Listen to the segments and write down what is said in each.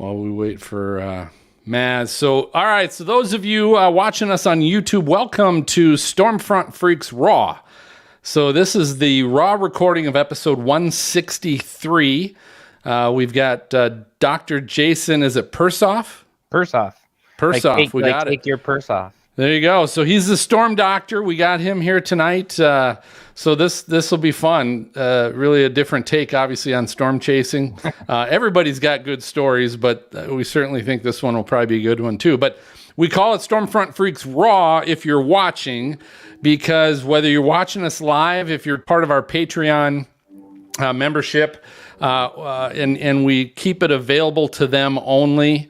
while we wait for Maz. So, all right. So those of you watching us on YouTube, welcome to Stormfront Freaks Raw. So this is the raw recording of episode 163. We've got Dr. Jason, is it Persoff? Persoff. Persoff, we got it. Take your purse off. There you go. So he's the Storm Doctor. We got him here tonight. So this will be fun. Really a different take, obviously, on storm chasing. Everybody's got good stories, but we certainly think this one will probably be a good one too. But we call it Stormfront Freaks Raw if you're watching, because whether you're watching us live, if you're part of our Patreon membership, and we keep it available to them only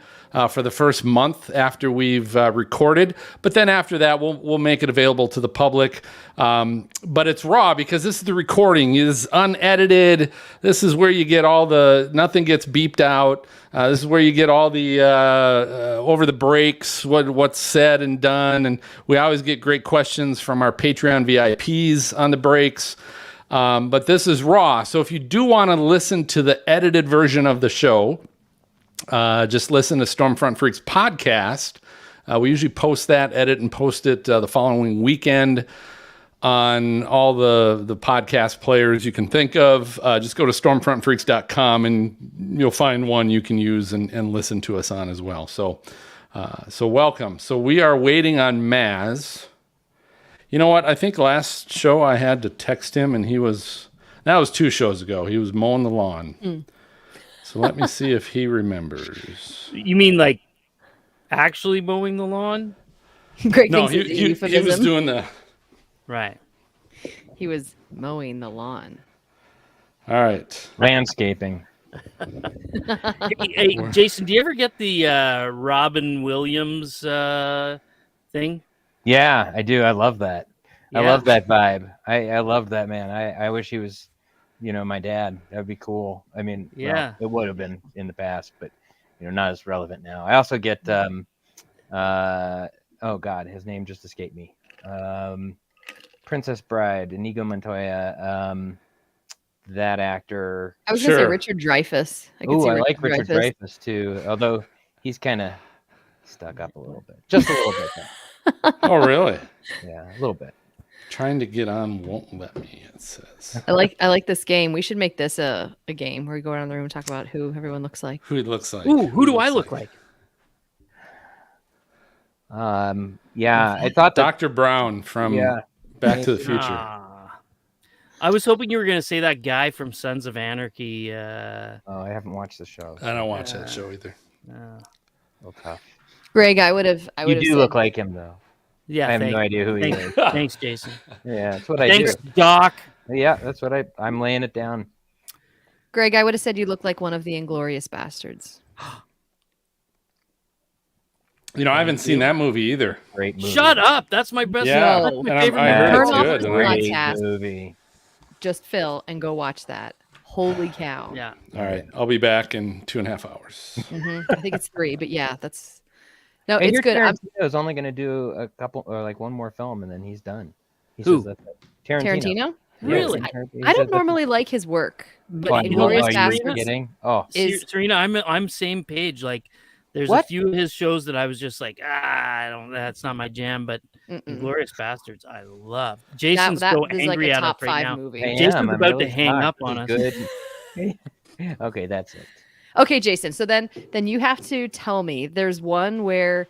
for the first month after we've recorded. But then after that, we'll make it available to the public. But it's raw because this is the recording. It is unedited. This is where you get all nothing gets beeped out. This is where you get all the over the breaks, what's said and done. And we always get great questions from our Patreon VIPs on the breaks. But this is raw. So if you do want to listen to the edited version of the show, just listen to Stormfront Freaks podcast. We usually post that, edit and post it the following weekend on all the podcast players you can think of. Just go to stormfrontfreaks.com and you'll find one you can use and listen to us on as well. So welcome. So we are waiting on Maz. You know what? I think last show I had to text him and that was 2 shows ago. He was mowing the lawn. So let me see if he remembers. You mean like actually mowing the lawn? Great. No, he was doing the... Right. He was mowing the lawn. All right. Landscaping. Hey, Jason, do you ever get the Robin Williams thing? Yeah, I do. I love that. Yeah. I love that vibe. I love that, man. I wish he was, my dad. That'd be cool. I mean, yeah, it would have been in the past, but not as relevant now. I also get oh God, his name just escaped me. Princess Bride, Inigo Montoya, that actor. I was gonna say Richard Dreyfuss. I like Richard Dreyfuss too, although he's kind of stuck up a little bit, just a little bit. Oh, really? Yeah, a little bit. Trying to get on won't let me, it says. I like this game. We should make this a game where we go around the room and talk about who everyone looks like. Who it looks like. Ooh, who do I look like? Yeah, I thought Dr. Brown from Back to the Future. I was hoping you were going to say that guy from Sons of Anarchy. I haven't watched the show. I don't watch that show either. Okay. Greg, I would have. You do look like him, though. Yeah, I have no idea who he is. Thanks, Jason. Yeah, that's what I do. Thanks, Doc. Yeah, that's what I'm laying it down. Greg, I would have said you look like one of the Inglourious Bastards. I haven't seen that movie either. Great movie. Shut up. That's my best. Yeah, that's my and favorite I heard Turn it's off good. the Great podcast. movie. Just Phil and go watch that. Holy cow. Yeah. All right. I'll be back in 2.5 hours. I think it's 3, but yeah, that's... No, Hey, it's good. Tarantino is only going to do a couple or like one more film and then he's done. Who? Says Tarantino? Really? I don't normally like his work, but Inglourious Bastards Oh, Serena, I'm same page. Like, there's a few of his shows that I was just like, that's not my jam. But Inglourious Bastards, I love. Jason's so angry like at us right now. Movie. Jason's about to hang up on us. Good. Okay, that's it. Okay, Jason. So then you have to tell me. There's one where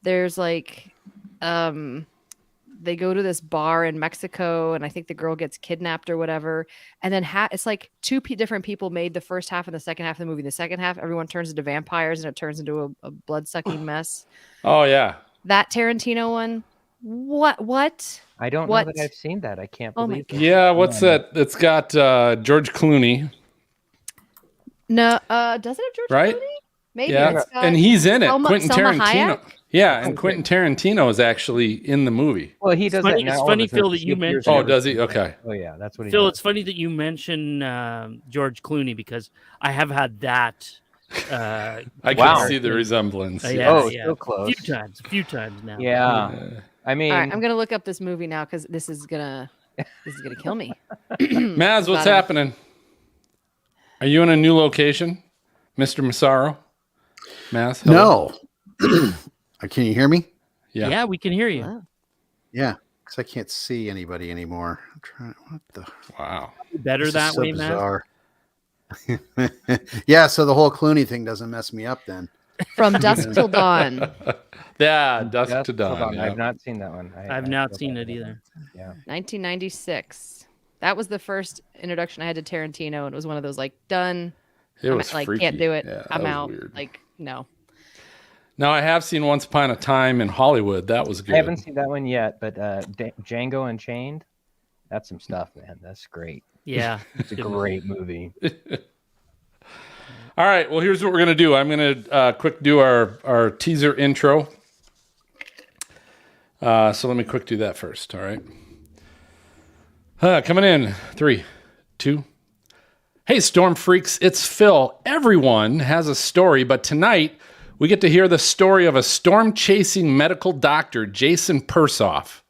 there's like, they go to this bar in Mexico, and I think the girl gets kidnapped or whatever. And then it's like 2 different people made the first half and the second half of the movie. The second half, everyone turns into vampires, and it turns into a blood-sucking mess. Oh yeah, that Tarantino one. What? I don't know that I've seen that. I can't believe it. Yeah, what's that? It's got George Clooney. No, does it have George Clooney? Maybe. Yeah, and he's in it. Quentin Selma Tarantino. Hayek? Yeah, and Quentin Tarantino is actually in the movie. Well, he does. It's funny, Phil, that you mentioned. Oh, does he? Okay. Oh, yeah, that's what he. Phil, does. it's funny that you mention George Clooney because I have had that. I can see the resemblance. So close. A few times now. Yeah. I mean, all right, I'm gonna look up this movie now because this is gonna kill me. Maz, what's happening? Are you in a new location, Mr. Massaro? Mass? Hello? No. Can you hear me? Yeah, we can hear you. Wow. Yeah, because I can't see anybody anymore. What the? Wow. Better This that is so way, Matt. bizarre. Yeah, so the whole Clooney thing doesn't mess me up then. From dusk till dawn. Yeah, dusk Just to dawn. hold on. Yeah. I've not seen that one. I've not seen it either. Yeah. 1996. That was the first introduction I had to Tarantino, and it was one of those like done. It I'm was like freaky. can't do it. Yeah, that I'm was out. weird. Like no. Now I have seen Once Upon a Time in Hollywood. That was good. I haven't seen that one yet, but Django Unchained, that's some stuff, man. That's great. Yeah, It's a great movie. All right. Well, here's what we're gonna do. I'm gonna quick do our teaser intro. So let me quick do that first. All right. Coming in 3, 2. Hey, Storm Freaks, it's Phil. Everyone has a story, but tonight we get to hear the story of a storm-chasing medical doctor, Jason Persoff.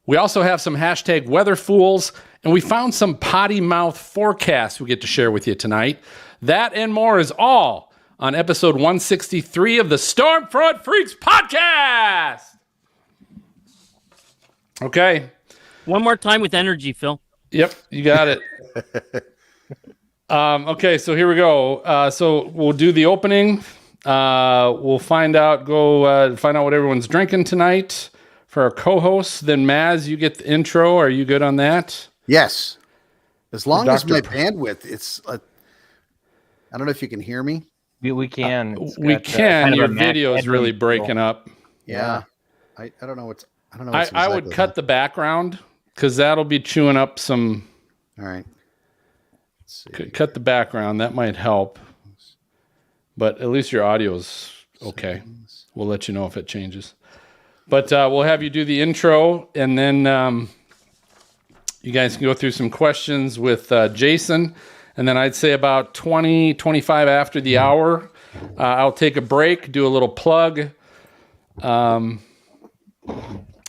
We also have some hashtag weather fools, and we found some potty mouth forecasts we get to share with you tonight. That and more is all on episode 163 of the Stormfront Freaks podcast. Okay. one more time with energy, Phil. Yep, you got it. Okay, so here we go. So we'll do the opening. We'll find out what everyone's drinking tonight for our co-hosts. Then Maz, you get the intro. Are you good on that? Yes. As long as Dr. my bandwidth, it's. I don't know if you can hear me. We can. It's We got, can. kind of Your a Mac video is headroom really control. breaking up. Yeah. I don't know what's. I don't know. I would cut the background because that'll be chewing up some. All right. Let's see. Cut the background. That might help. But at least your audio's okay. We'll let you know if it changes. But we'll have you do the intro, and then you guys can go through some questions with Jason. And then I'd say about 20, 25 after the hour, I'll take a break, do a little plug. And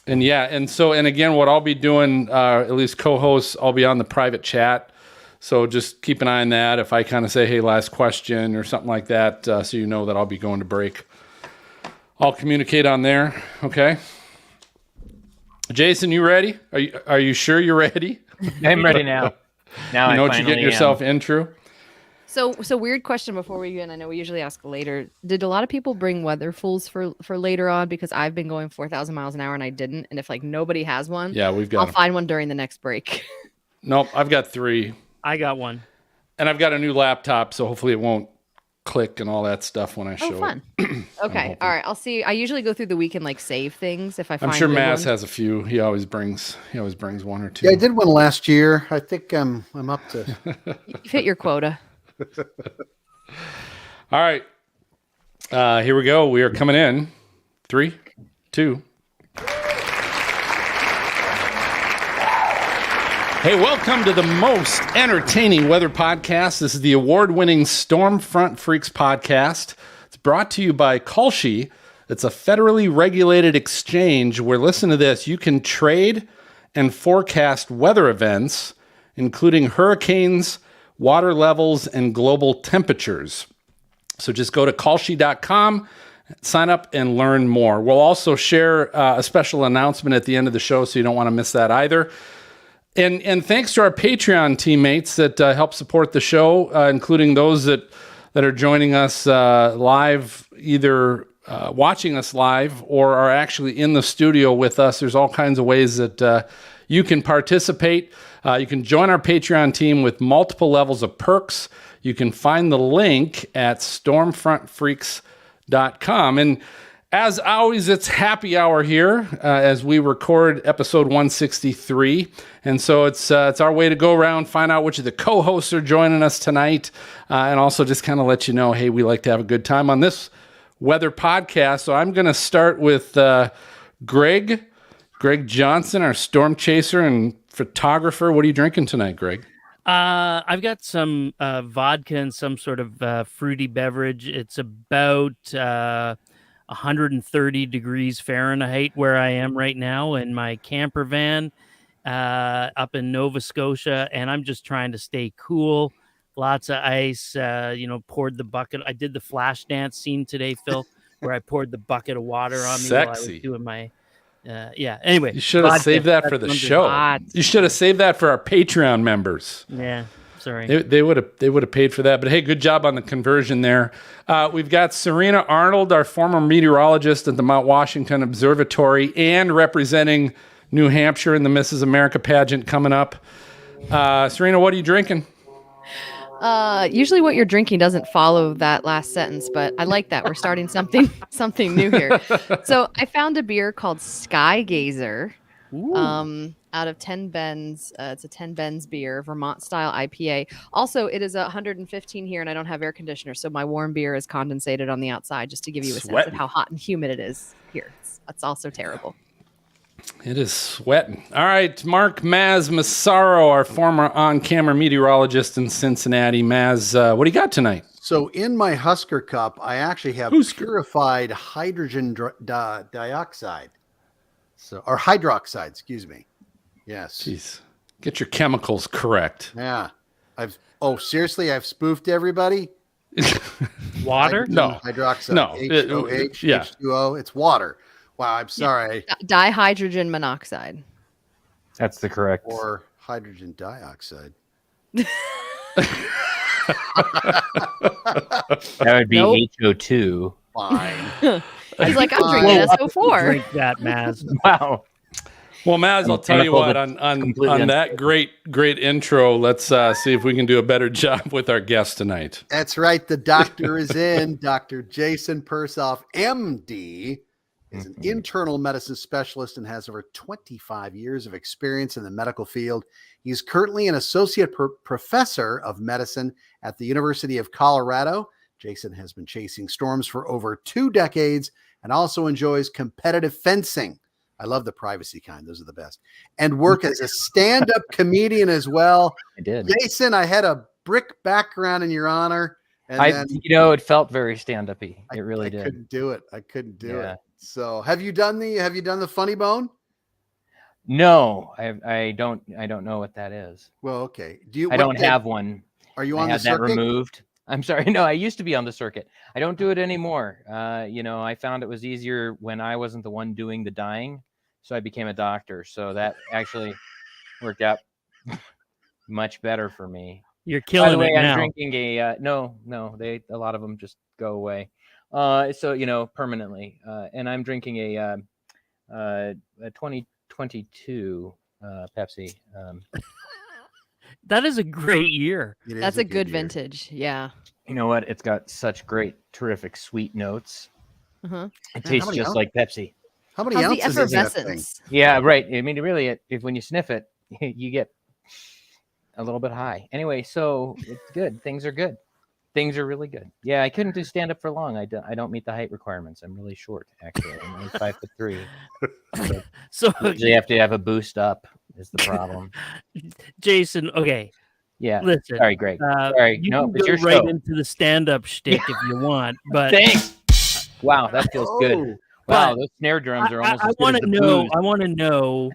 again, what I'll be doing, at least co-hosts, I'll be on the private chat. So just keep an eye on that. If I kind of say, hey, last question or something like that, so you know that I'll be going to break. I'll communicate on there. Okay. Jason, you ready? Are you sure you're ready? I'm ready now. Now You know I what you're finally getting yourself into? So weird question before we begin. I know we usually ask later. Did a lot of people bring weather fools for later on? Because I've been going 4,000 miles an hour and I didn't. And if like nobody has one, Yeah, we've got I'll 'em. find one during the next break. Nope, I've got 3. I got one. And I've got a new laptop, so hopefully it won't click and all that stuff when I show Oh, fun. it. Okay. All right. I'll see. I usually go through the week and like save things if I find I'm sure good Mass ones. has a few. He always brings 1 or 2. Yeah, I did one last year. I think I'm up to. You've hit your quota. All right. Here we go. We are coming in. 3, 2. Hey, welcome to the most entertaining weather podcast. This is the award-winning Stormfront Freaks podcast. It's brought to you by Kalshi. It's a federally regulated exchange where, listen to this, you can trade and forecast weather events, including hurricanes, water levels, and global temperatures. So just go to kalshi.com, sign up, and learn more. We'll also share a special announcement at the end of the show, so you don't want to miss that either. And thanks to our Patreon teammates that help support the show, including those that are joining us live, either watching us live or are actually in the studio with us. There's all kinds of ways that you can participate. You can join our Patreon team with multiple levels of perks. You can find the link at stormfrontfreaks.com. And as always, it's happy hour here as we record episode 163. And so it's our way to go around, find out which of the co-hosts are joining us tonight, and also just kind of let you know, hey, we like to have a good time on this weather podcast. So I'm going to start with Greg Johnson, our storm chaser and photographer. What are you drinking tonight, Greg? I've got some vodka and some sort of fruity beverage. It's about 130 degrees Fahrenheit where I am right now in my camper van up in Nova Scotia, and I'm just trying to stay cool lots of ice. Poured the bucket. I did the flash dance scene today, Phil, where I poured the bucket of water on me while I was Sexy. doing my. Yeah. Anyway, You should have saved that for the show. hot. You should have saved that for our Patreon members. Yeah. Sorry. They would have paid for that. But hey, good job on the conversion there. We've got Serena Arnold, our former meteorologist at the Mount Washington Observatory and representing New Hampshire in the Mrs. America pageant coming up. Serena, what are you drinking? Usually what you're drinking doesn't follow that last sentence, but I like that. We're starting something new here. So I found a beer called Sky Gazer. Out of 10 Bens. It's a 10 Bens beer, Vermont style IPA. Also, it is 115 here, and I don't have air conditioner, so my warm beer is condensated on the outside, just to give you a sense of how hot and humid it is here. It's also terrible. It is sweating. All right, Mark Maz Massaro, our former on-camera meteorologist in Cincinnati. Maz, what do you got tonight? So in my Husker cup, I actually have purified hydrogen dioxide. Or hydroxide, excuse me. Yes. Jeez. Get your chemicals correct. Yeah. Seriously, I've spoofed everybody? Water? No. Hydroxide. No. H-O-H, H2O. It's water. Wow, I'm sorry. Dihydrogen monoxide. That's the correct. Or hydrogen dioxide. That would be HO2. Fine. He's like, I'm drinking SO4. Drink that, Maz. Wow. Well, Maz, I'll tell you what, on that great intro, let's see if we can do a better job with our guest tonight. That's right. The doctor is in. Dr. Jason Persoff, MD, is an internal medicine specialist and has over 25 years of experience in the medical field. He's currently an associate professor of medicine at the University of Colorado. Jason has been chasing storms for over 2 decades and also enjoys competitive fencing. I love the privacy kind. Those are the best. And work as a stand-up comedian as well. I did. Jason, I had a brick background in your honor. And it felt very stand-up-y. It really did. I couldn't do it. it. So have you done the funny bone? No, I don't know what that is. Well, okay. I don't have one. Are you on the circuit? circuit? That removed. I'm sorry. No, I used to be on the circuit. I don't do it anymore. I found it was easier when I wasn't the one doing the dying. So I became a doctor. So that actually worked out much better for me. You're killing By the way, it I'm now. drinking a a lot of them just go away. Permanently. And I'm drinking a 2022 Pepsi. That is a great year. That's a good vintage. Yeah. You know what? It's got such great, terrific sweet notes. It tastes just like Pepsi. How many How's the ounces is that thing? effervescence? Yeah, right. I mean, really, if when you sniff it, you get a little bit high. Anyway, so it's good. Things are good. Things are really good. Yeah, I couldn't do stand up for long. I don't meet the height requirements. I'm really short, actually. I'm only 5'3". So you have to have a boost up. Is the problem? Jason, okay. Yeah. Listen. Sorry, Greg. Sorry. You No, can it's go your right show. into the stand-up shtick if you want, but Thanks. Wow, that feels good. Wow, But those snare drums are almost. I as good want as to the know. booze. I want to know.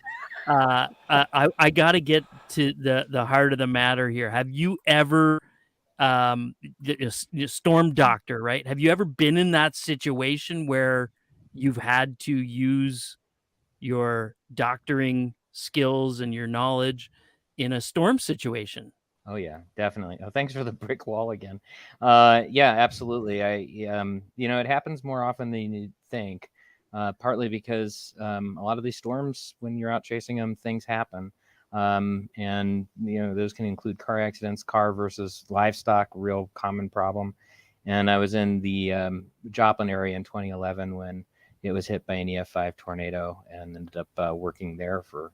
I got to get to the heart of the matter here. Have you ever, storm doctor, right? Have you ever been in that situation where you've had to use your doctoring skills and your knowledge in a storm situation? Oh yeah, definitely. Oh, thanks for the brick wall again. Yeah, absolutely. It happens more often than you think. Partly because a lot of these storms, when you're out chasing them, things happen. And those can include car accidents, car versus livestock, real common problem. And I was in the Joplin area in 2011 when it was hit by an EF5 tornado, and ended up working there for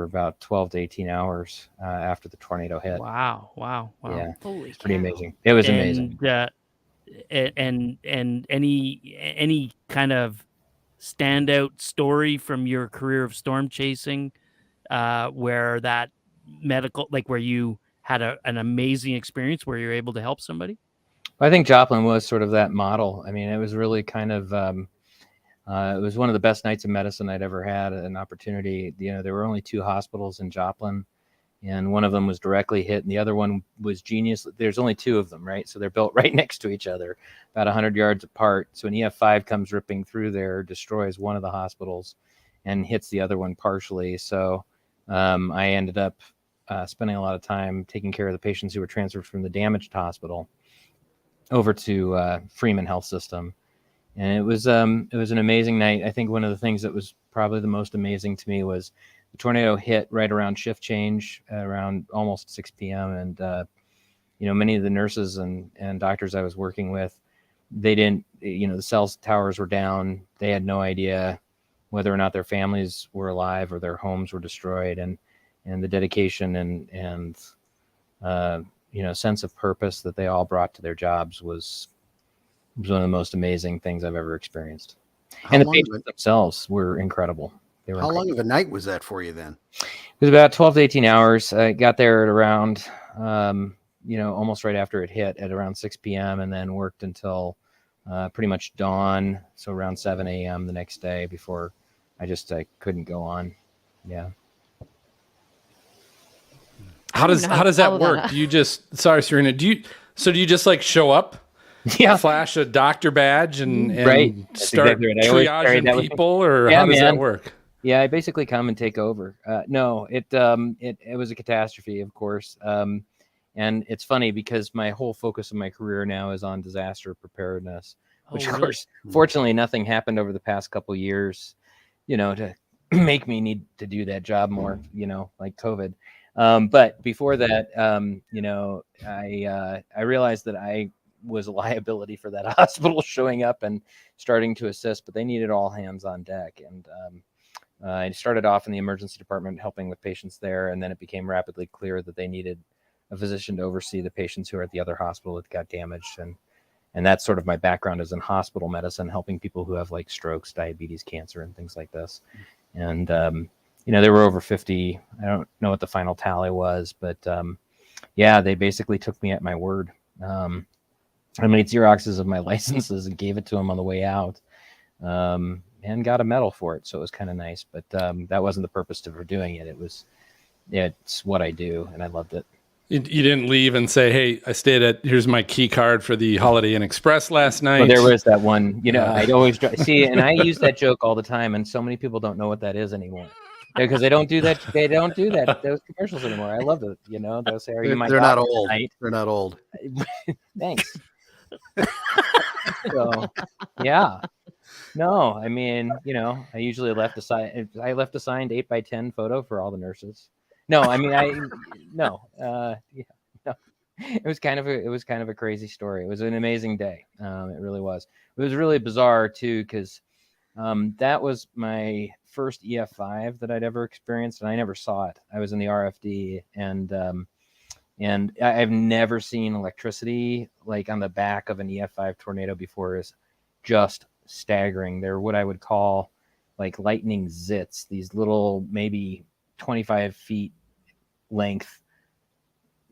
about 12 to 18 hours after the tornado hit. Wow. Yeah, Holy pretty cow. amazing. It was amazing. And any kind of standout story from your career of storm chasing, where that medical, like where you had an amazing experience where you're able to help somebody? I think Joplin was sort of that model. I mean, it was really kind of, it was one of the best nights of medicine I'd ever had, an opportunity. There were only 2 hospitals in Joplin, and one of them was directly hit, and the other one was genius. There's only two of them, right? So they're built right next to each other, about 100 yards apart. So an EF5 comes ripping through there, destroys one of the hospitals, and hits the other one partially. So I ended up spending a lot of time taking care of the patients who were transferred from the damaged hospital over to Freeman Health System. And it was an amazing night. I think one of the things that was probably the most amazing to me was the tornado hit right around shift change, around almost 6 p.m. And many of the nurses and doctors I was working with, they didn't, the cell towers were down. They had no idea whether or not their families were alive or their homes were destroyed. And the dedication and sense of purpose that they all brought to their jobs was one of the most amazing things I've ever experienced. And the patients themselves were incredible. How long of a night was that for you then? It was about 12 to 18 hours. I got there at around, almost right after it hit at around 6 p.m. and then worked until pretty much dawn. So around 7 a.m. the next day before I couldn't go on. Yeah. How does that work? Do you just, sorry, Serena, do you just like show up? Yeah. Flash a doctor badge and right. start triaging people, or how does that work? Yeah, I basically come and take over. No, it was a catastrophe, of course. And it's funny because my whole focus of my career now is on disaster preparedness, which of course, fortunately, nothing happened over the past couple of years, to make me need to do that job more, like COVID. But before that, I realized that I was a liability for that hospital showing up and starting to assist, but they needed all hands on deck. And I started off in the emergency department helping with patients there, and then it became rapidly clear that they needed a physician to oversee the patients who are at the other hospital that got damaged. And that's sort of my background is in hospital medicine, helping people who have like strokes, diabetes, cancer, and things like this. And there were over 50. I don't know what the final tally was, but they basically took me at my word. I made Xeroxes of my licenses and gave it to them on the way out, and got a medal for it. So it was kind of nice, but that wasn't the purpose for doing it. It's what I do, and I loved it. You didn't leave and say, "Hey, I stayed here's my key card for the Holiday Inn Express last night." Well, there was that one, I'd always see, and I use that joke all the time, and so many people don't know what that is anymore. Because they don't do that. They don't do that. Those commercials anymore. I love it. They'll say, "Are you my?" They're not old. Tonight? They're not old. Thanks. So, yeah. No, I mean, I usually left a signed 8x10 photo for all the nurses. No, I mean, no. It was kind of a crazy story. It was an amazing day. It really was. It was really bizarre too, because that was my first EF5 that I'd ever experienced, and I never saw it. I was in the RFD, and I've never seen electricity like on the back of an EF5 tornado before. Is just staggering. They're what I would call like lightning zits, these little maybe 25 feet length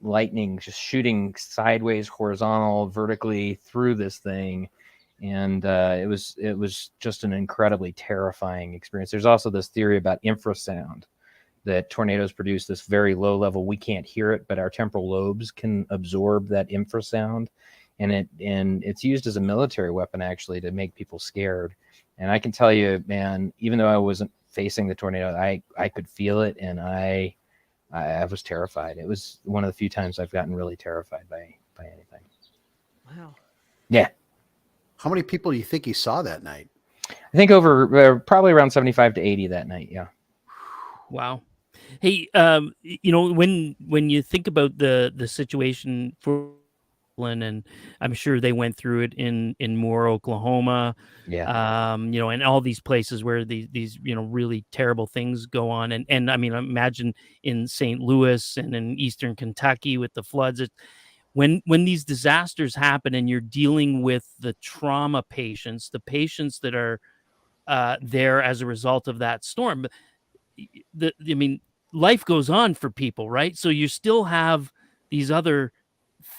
lightning just shooting sideways, horizontal, vertically through this thing. And it was just an incredibly terrifying experience. There's also this theory about infrasound, that tornadoes produce this very low level. We can't hear it, but our temporal lobes can absorb that infrasound, and it's used as a military weapon actually to make people scared. And I can tell you, man, even though I wasn't facing the tornado, I could feel it, and I was terrified. It was one of the few times I've gotten really terrified by anything. Wow. Yeah. How many people do you think you saw that night? I think over probably around 75 to 80 that night. Yeah. Wow. Hey, when you think about the situation for and I'm sure they went through it in Moore, Oklahoma, and all these places where these really terrible things go on, and I mean, imagine in St. Louis and in Eastern Kentucky with the floods. When these disasters happen and you're dealing with the trauma patients, the patients that are there as a result of that storm, life goes on for people, right? So you still have these other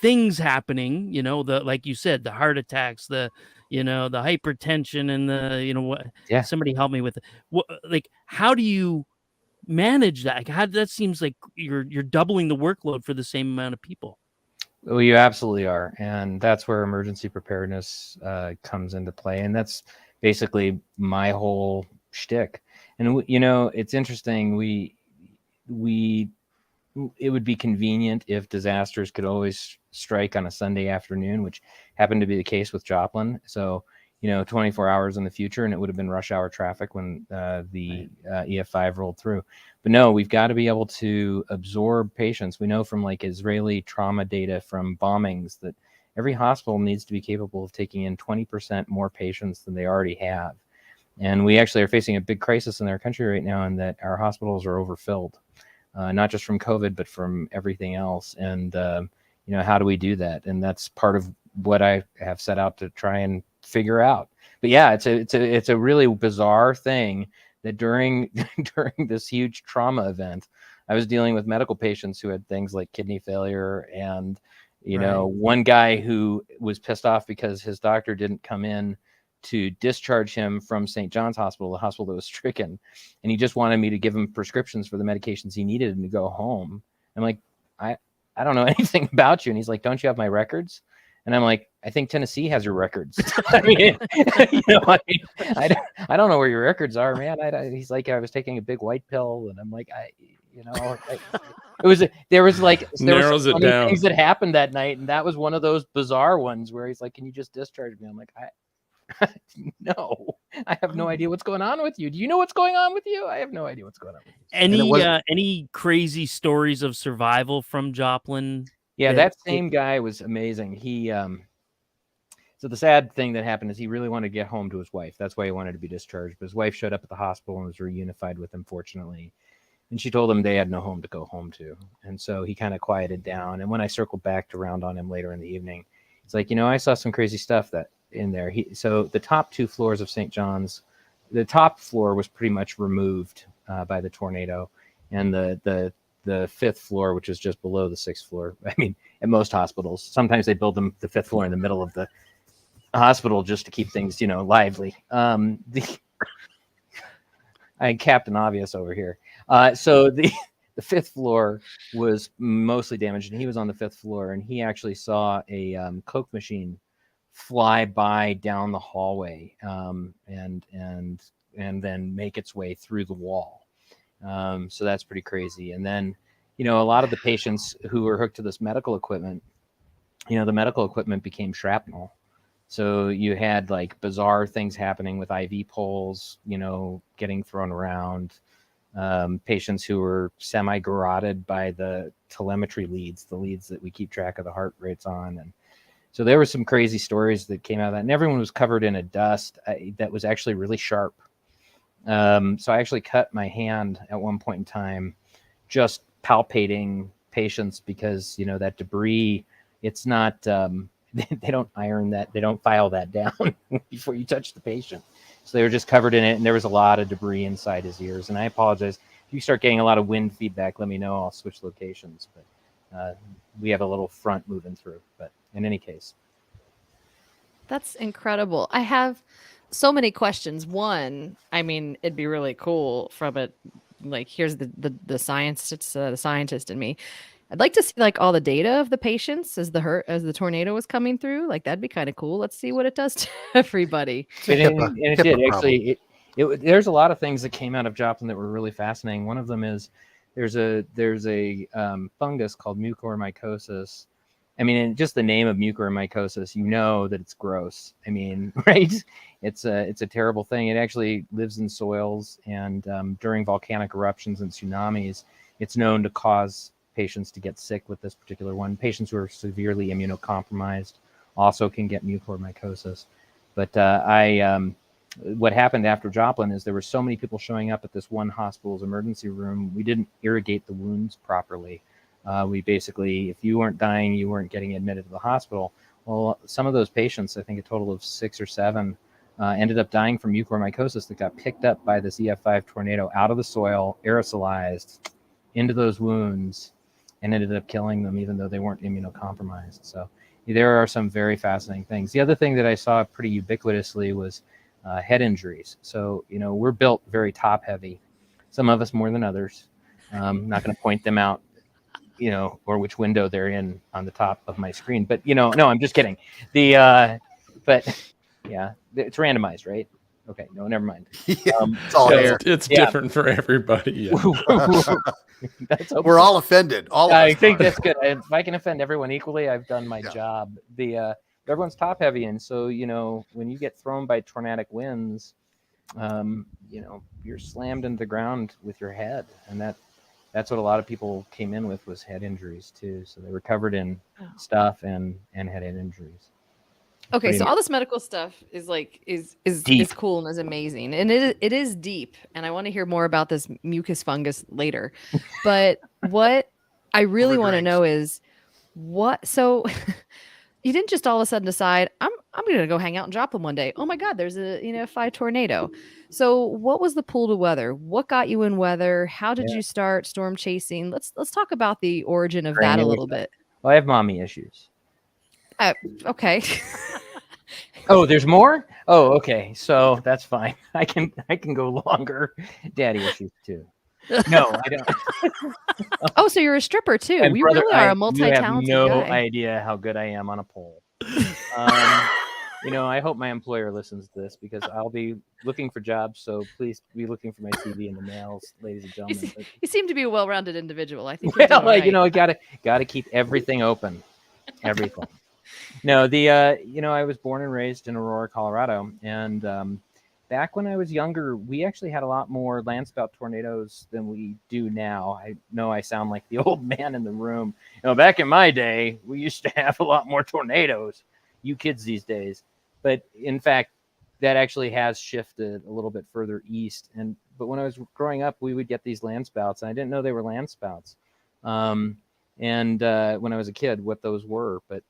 things happening, like you said, the heart attacks, the hypertension, and the what. Yeah. Somebody help me with it. How do you manage that? Like, how that seems like you're doubling the workload for the same amount of people. Well, you absolutely are, and that's where emergency preparedness comes into play, and that's basically my whole shtick. And it's interesting. It would be convenient if disasters could always strike on a Sunday afternoon, which happened to be the case with Joplin. So, 24 hours in the future, and it would have been rush hour traffic when the EF5 rolled through. But no, we've got to be able to absorb patients. We know from like Israeli trauma data from bombings that every hospital needs to be capable of taking in 20% more patients than they already have. And we actually are facing a big crisis in our country right now, in that our hospitals are overfilled. Not just from COVID, but from everything else. And, how do we do that? And that's part of what I have set out to try and figure out. But yeah, it's a really bizarre thing that during this huge trauma event, I was dealing with medical patients who had things like kidney failure, and, one guy who was pissed off because his doctor didn't come in to discharge him from St. John's Hospital, the hospital that was stricken. And he just wanted me to give him prescriptions for the medications he needed and to go home. I'm like, I don't know anything about you. And he's like, don't you have my records? And I'm like, I think Tennessee has your records. I don't know where your records are, man. He's like, I was taking a big white pill. And I'm like, there was Narrows it down. things that happened that night. And that was one of those bizarre ones where he's like, can you just discharge me? I'm like, no, I have no idea what's going on with you. Do you know what's going on with you? I have no idea what's going on with you. Any crazy stories of survival from Joplin? Yeah, that same guy was amazing. He so the sad thing that happened is he really wanted to get home to his wife. That's why he wanted to be discharged. But his wife showed up at the hospital and was reunified with him, fortunately. And she told him they had no home to go home to. And so he kind of quieted down. And when I circled back to round on him later in the evening, it's like, I saw some crazy stuff that in there. So the top 2 floors of St. John's, the top floor was pretty much removed by the tornado, and the 5th floor, which is just below the 6th floor. I mean, at most hospitals, sometimes they build them the 5th floor in the middle of the hospital just to keep things, lively. I Captain Obvious over here. So the 5th floor was mostly damaged, and he was on the 5th floor, and he actually saw a Coke machine fly by down the hallway and then make its way through the wall. So that's pretty crazy. And then, a lot of the patients who were hooked to this medical equipment, the medical equipment became shrapnel. So you had like bizarre things happening with IV poles, getting thrown around, patients who were semi-garroted by the telemetry leads, the leads that we keep track of the heart rates on. And so there were some crazy stories that came out of that, and everyone was covered in a dust that was actually really sharp. So I actually cut my hand at one point in time, just palpating patients, because, that debris, it's not, they don't iron that, they don't file that down before you touch the patient. So they were just covered in it, and there was a lot of debris inside his ears. And I apologize. If you start getting a lot of wind feedback, let me know. I'll switch locations. But we have a little front moving through. But in any case. That's incredible. I have so many questions. One, I mean, it'd be really cool from it. Like, here's the science. It's the scientist in me. I'd like to see like all the data of the patients as the tornado was coming through. Like, that'd be kind of cool. Let's see what it does to everybody. It did actually. There's a lot of things that came out of Joplin that were really fascinating. One of them is there's a fungus called mucormycosis. I mean, and just the name of mucormycosis, that it's gross. I mean, right? It's a terrible thing. It actually lives in soils, and during volcanic eruptions and tsunamis, it's known to cause patients to get sick with this particular one. Patients who are severely immunocompromised also can get mucormycosis. But what happened after Joplin is there were so many people showing up at this one hospital's emergency room. We didn't irrigate the wounds properly. We basically, if you weren't dying, you weren't getting admitted to the hospital. Well, some of those patients, I think a total of 6 or 7, ended up dying from mucormycosis that got picked up by this EF5 tornado out of the soil, aerosolized into those wounds, and ended up killing them, even though they weren't immunocompromised. So there are some very fascinating things. The other thing that I saw pretty ubiquitously was head injuries. So, we're built very top heavy. Some of us more than others. Not going to point them out, or which window they're in on the top of my screen. But no, I'm just kidding. But yeah, it's randomized, right? Okay, no, never mind. It's all so- there. It's different for everybody. Yeah. We're all offended. All of I us think are. that's good. If I can offend everyone equally, I've done my job. Everyone's top heavy, and so when you get thrown by tornadic winds, you're slammed into the ground with your head, and that's what a lot of people came in with was head injuries too. So they were covered in stuff and had head injuries. Okay, Pretty so all this medical stuff is Deep. cool and is amazing, and it is deep. And I want to hear more about this mucus fungus later. But what I really want to Overdrinks. know is what. So you didn't just all of a sudden decide I'm going to go hang out in Joplin one day. Oh my God, there's a 5 tornado. So what was the pull to weather? What got you in weather? How did you start storm chasing? Let's talk about the origin of that a little bit. Well, I have mommy issues. Okay. Oh, there's more? Oh, okay. So that's fine. I can go longer. Daddy issues too. No, I don't. Oh, so you're a stripper too. And We brother, really are a you have multi-talented no guy. idea how good I am on a pole. I hope my employer listens to this because I'll be looking for jobs. So please be looking for my CV in the mails, ladies and gentlemen. You seem to be a well-rounded individual. I think. You're doing Well, right. gotta keep everything open. Everything. No, I was born and raised in Aurora, Colorado, and back when I was younger, we actually had a lot more landspout tornadoes than we do now. I know I sound like the old man in the room. Back in my day, we used to have a lot more tornadoes. You kids these days, but in fact, that actually has shifted a little bit further east. But when I was growing up, we would get these landspouts, and I didn't know they were landspouts. When I was a kid, what those were, but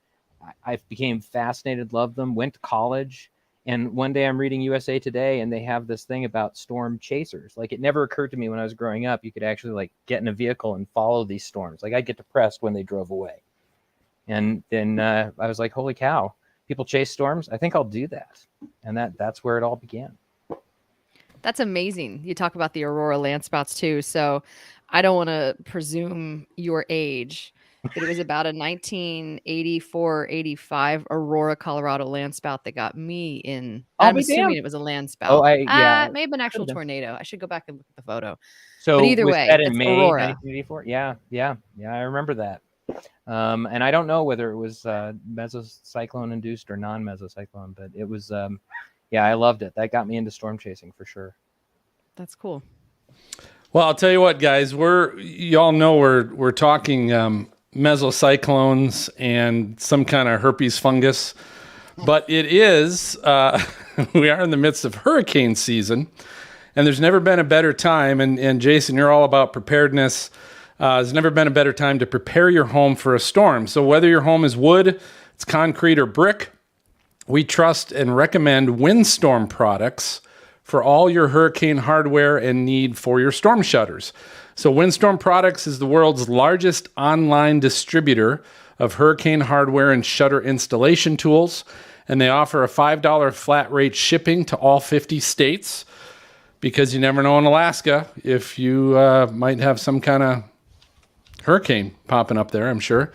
I became fascinated, loved them, went to college. And one day I'm reading USA Today and they have this thing about storm chasers. Like it never occurred to me when I was growing up, you could actually like get in a vehicle and follow these storms. Like I'd get depressed when they drove away. And then I was like, holy cow, people chase storms. I think I'll do that. And that's where it all began. That's amazing. You talk about the Aurora landspouts too. So I don't want to presume your age, but it was about a 1984-85 Aurora, Colorado landspout that got me in. I'm assuming it was a landspout. Oh, it may have been an actual tornado. I should go back and look at the photo. So but either was way, that in it's May Aurora. 1984? Yeah, I remember that. And I don't know whether it was mesocyclone induced or non-mesocyclone, but it was, I loved it. That got me into storm chasing for sure. That's cool. Well, I'll tell you what, guys. Y'all know we're talking mesocyclones and some kind of herpes fungus, but it is we are in the midst of hurricane season, and there's never been a better time. And Jason, you're all about preparedness. There's never been a better time to prepare your home for a storm. So whether your home is wood, it's concrete, or brick, we trust and recommend Windstorm products for all your hurricane hardware and need for your storm shutters. So Windstorm Products is the world's largest online distributor of hurricane hardware and shutter installation tools, and they offer a $5 flat rate shipping to all 50 states, because you never know in Alaska if you might have some kind of hurricane popping up there, I'm sure.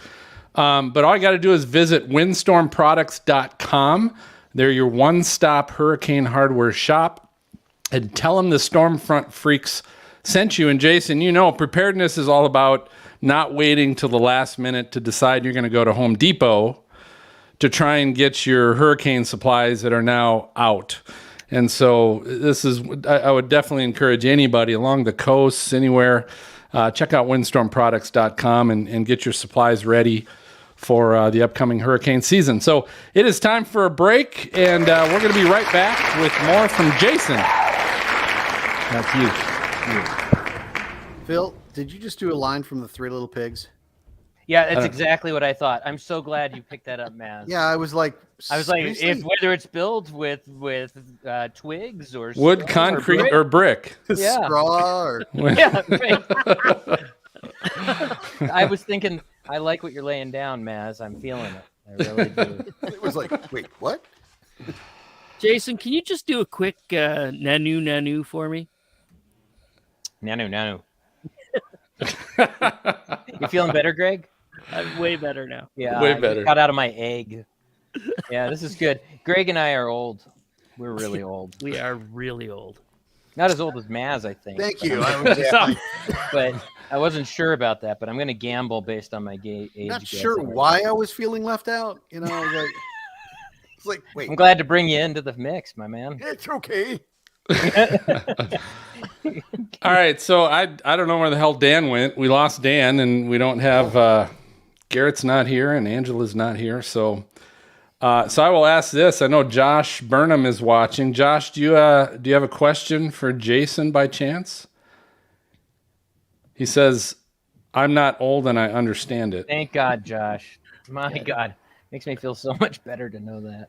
But all you got to do is visit windstormproducts.com. They're your one-stop hurricane hardware shop. And tell them the Stormfront Freaks sent you. And Jason, preparedness is all about not waiting till the last minute to decide you're going to go to Home Depot to try and get your hurricane supplies that are now out. And so I would definitely encourage anybody along the coast, anywhere, check out windstormproducts.com and get your supplies ready for the upcoming hurricane season. So it is time for a break, and we're going to be right back with more from Jason. That's you. Phil, did you just do a line from the Three Little Pigs? Yeah, that's exactly what I thought. I'm so glad you picked that up, Maz. Yeah, I was like, whether it's built with twigs or wood, stone concrete, or brick. Yeah. straw or Yeah, right. I was thinking, I like what you're laying down, Maz. I'm feeling it. I really do. it was like, wait, what? Jason, can you just do a quick nanu for me? Nanu. You feeling better, Greg? I'm way better now. Yeah, Way I just better. got out of my egg. Yeah, this is good. Greg and I are old. We're really old. We are really old. Not as old as Maz, I think. Thank but you. I'm- I was just Yeah. like, but I wasn't sure about that. But I'm going to gamble based on my age. not sure guessing. why I was feeling left out. You know, like, it's like, wait, I'm glad to bring you into the mix, my man. it's okay. All right, so I don't know where the hell Dan went. We lost Dan, and we don't have Garrett's not here, and Angela's not here. So I will ask this. I know Josh Burnham is watching. Josh, do you have a question for Jason by chance? He says, "I'm not old, and I understand it." Thank God, Josh. My God, makes me feel so much better to know that.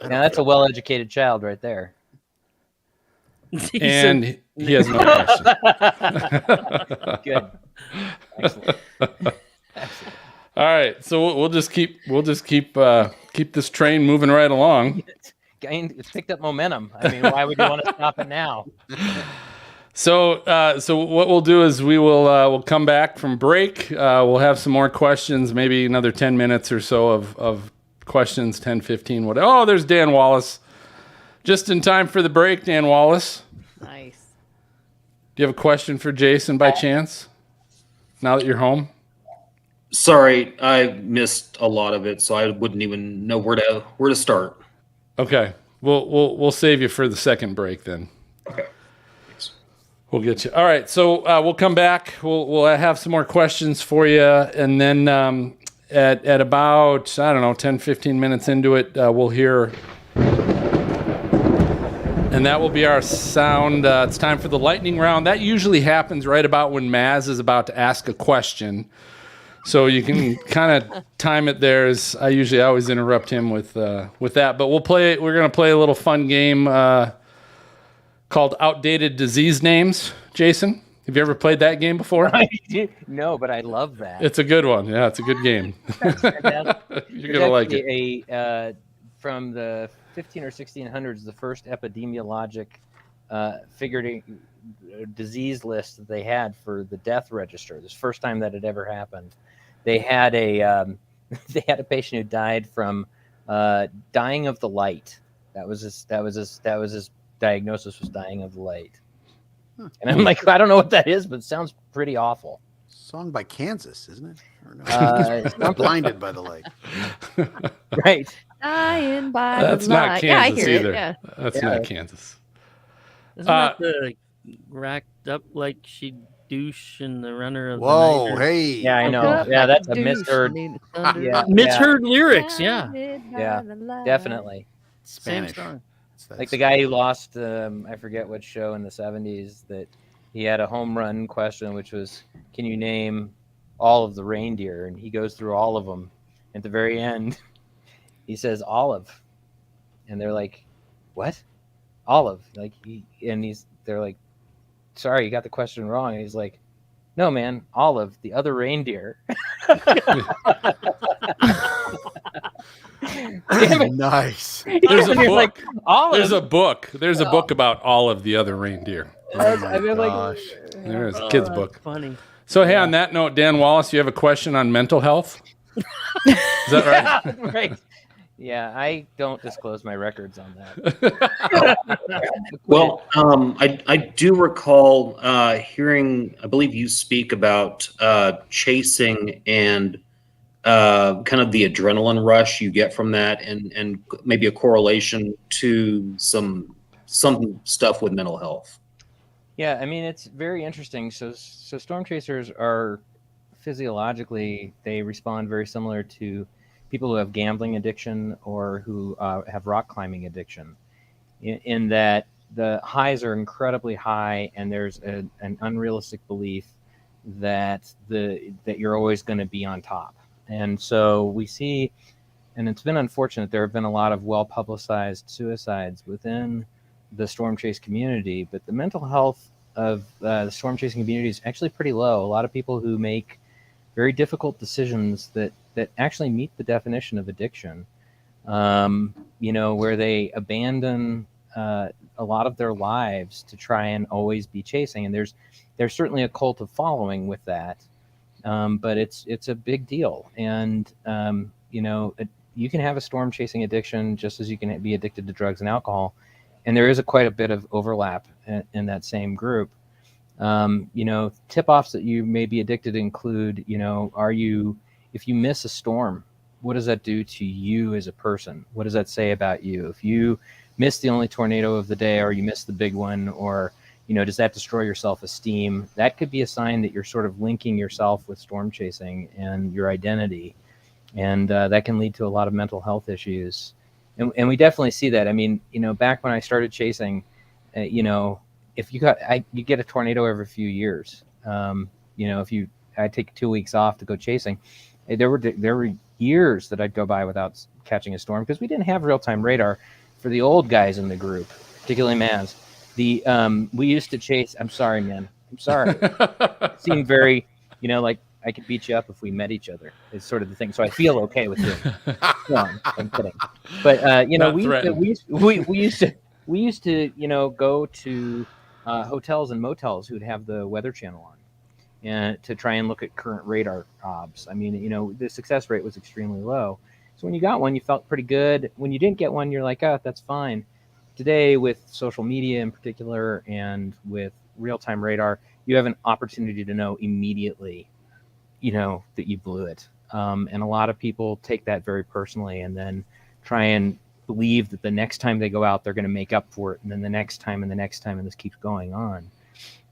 Now that's a well-educated child right there. And he has no question. Good. Excellent. All right, so we'll just keep this train moving right along. It's picked up momentum. I mean, why would you want to stop it now? So what we'll do is we'll come back from break. We'll have some more questions, maybe another 10 minutes or so of questions, 10, 15, whatever. Oh, there's Dan Wallace. Just in time for the break, Dan Wallace. Nice. Do you have a question for Jason by chance? Now that you're home? Sorry, I missed a lot of it, so I wouldn't even know where to start. Okay. We'll save you for the second break then. Okay. Thanks. We'll get you. All right. So we'll come back. We'll have some more questions for you. And then at about, I don't know, 10, 15 minutes into it, we'll hear. And that will be our sound. It's time for the lightning round. That usually happens right about when Maz is about to ask a question. So you can kind of time it there. I usually always interrupt him with that. But we're going to play a little fun game called Outdated Disease Names. Jason, have you ever played that game before? No, but I love that. It's a good one. Yeah, it's a good game. You're going to like it. From the 15 or 1600s, the first epidemiologic disease list that they had for the death register. This first time that had ever happened. They had a patient who died from dying of the light. That was his diagnosis, was dying of the light. And I'm like, I don't know what that is, but it sounds pretty awful. Song by Kansas, isn't it? Or no? I'm Blinded by the light. Right. Dying by That's the not light. Kansas yeah, I hear either. It, yeah. That's not Kansas. Isn't that the racked up like she douche in the runner of the Whoa, night? hey. Yeah, I know. Up Yeah, like that's a douche misheard. beneath the thunder. Yeah, Misheard lyrics, yeah. Blinded by Yeah, the light. definitely. Same Spanish. song. Like the guy who lost, I forget what show in the 70s, that he had a home run question, which was, can you name all of the reindeer? And he goes through all of them. At the very end, he says Olive. And they're like, what? Olive. They're like, sorry, you got the question wrong. And he's like, no, man, Olive, the other reindeer. Nice. There's a And he's book. like, Olive. There's a book about all of the other reindeer. Oh my I mean, like, gosh. There's a kid's That's book. funny. So hey, on that note, Dan Wallace, you have a question on mental health? Is that right? Right. Yeah, I don't disclose my records on that. Well, I do recall hearing, I believe you speak about chasing and kind of the adrenaline rush you get from that, and maybe a correlation to some stuff with mental health. Yeah, I mean, it's very interesting. So storm chasers are physiologically, they respond very similar to people who have gambling addiction or who have rock climbing addiction, in that the highs are incredibly high, and there's an unrealistic belief that you're always going to be on top. And so we see, and it's been unfortunate, there have been a lot of well-publicized suicides within the storm chase community, but the mental health of the storm chasing community is actually pretty low. A lot of people who make very difficult decisions that actually meet the definition of addiction, where they abandon a lot of their lives to try and always be chasing. And there's certainly a cult of following with that, but it's a big deal. And you can have a storm chasing addiction just as you can be addicted to drugs and alcohol, and there is quite a bit of overlap in that same group. Tip-offs that you may be addicted include, if you miss a storm, what does that do to you as a person? What does that say about you? If you miss the only tornado of the day, or you miss the big one, or, does that destroy your self-esteem? That could be a sign that you're sort of linking yourself with storm chasing and your identity. And that can lead to a lot of mental health issues. And we definitely see that. I mean, back when I started chasing, if you get a tornado every few years, I take 2 weeks off to go chasing, there were years that I'd go by without catching a storm because we didn't have real-time radar. For the old guys in the group, particularly Maz, we used to chase. I'm sorry, man. I'm sorry. It seemed very, like I could beat you up if we met each other. It's sort of the thing. So I feel okay with doing it. No, I'm kidding. But we used to go to hotels and motels who'd have the Weather Channel on, and to try and look at current radar obs. I mean, the success rate was extremely low. So when you got one, you felt pretty good. When you didn't get one, you're like, oh, that's fine. Today, with social media in particular and with real-time radar, you have an opportunity to know immediately, that you blew it. And a lot of people take that very personally and then try and believe that the next time they go out, they're going to make up for it. And then the next time and the next time, and this keeps going on.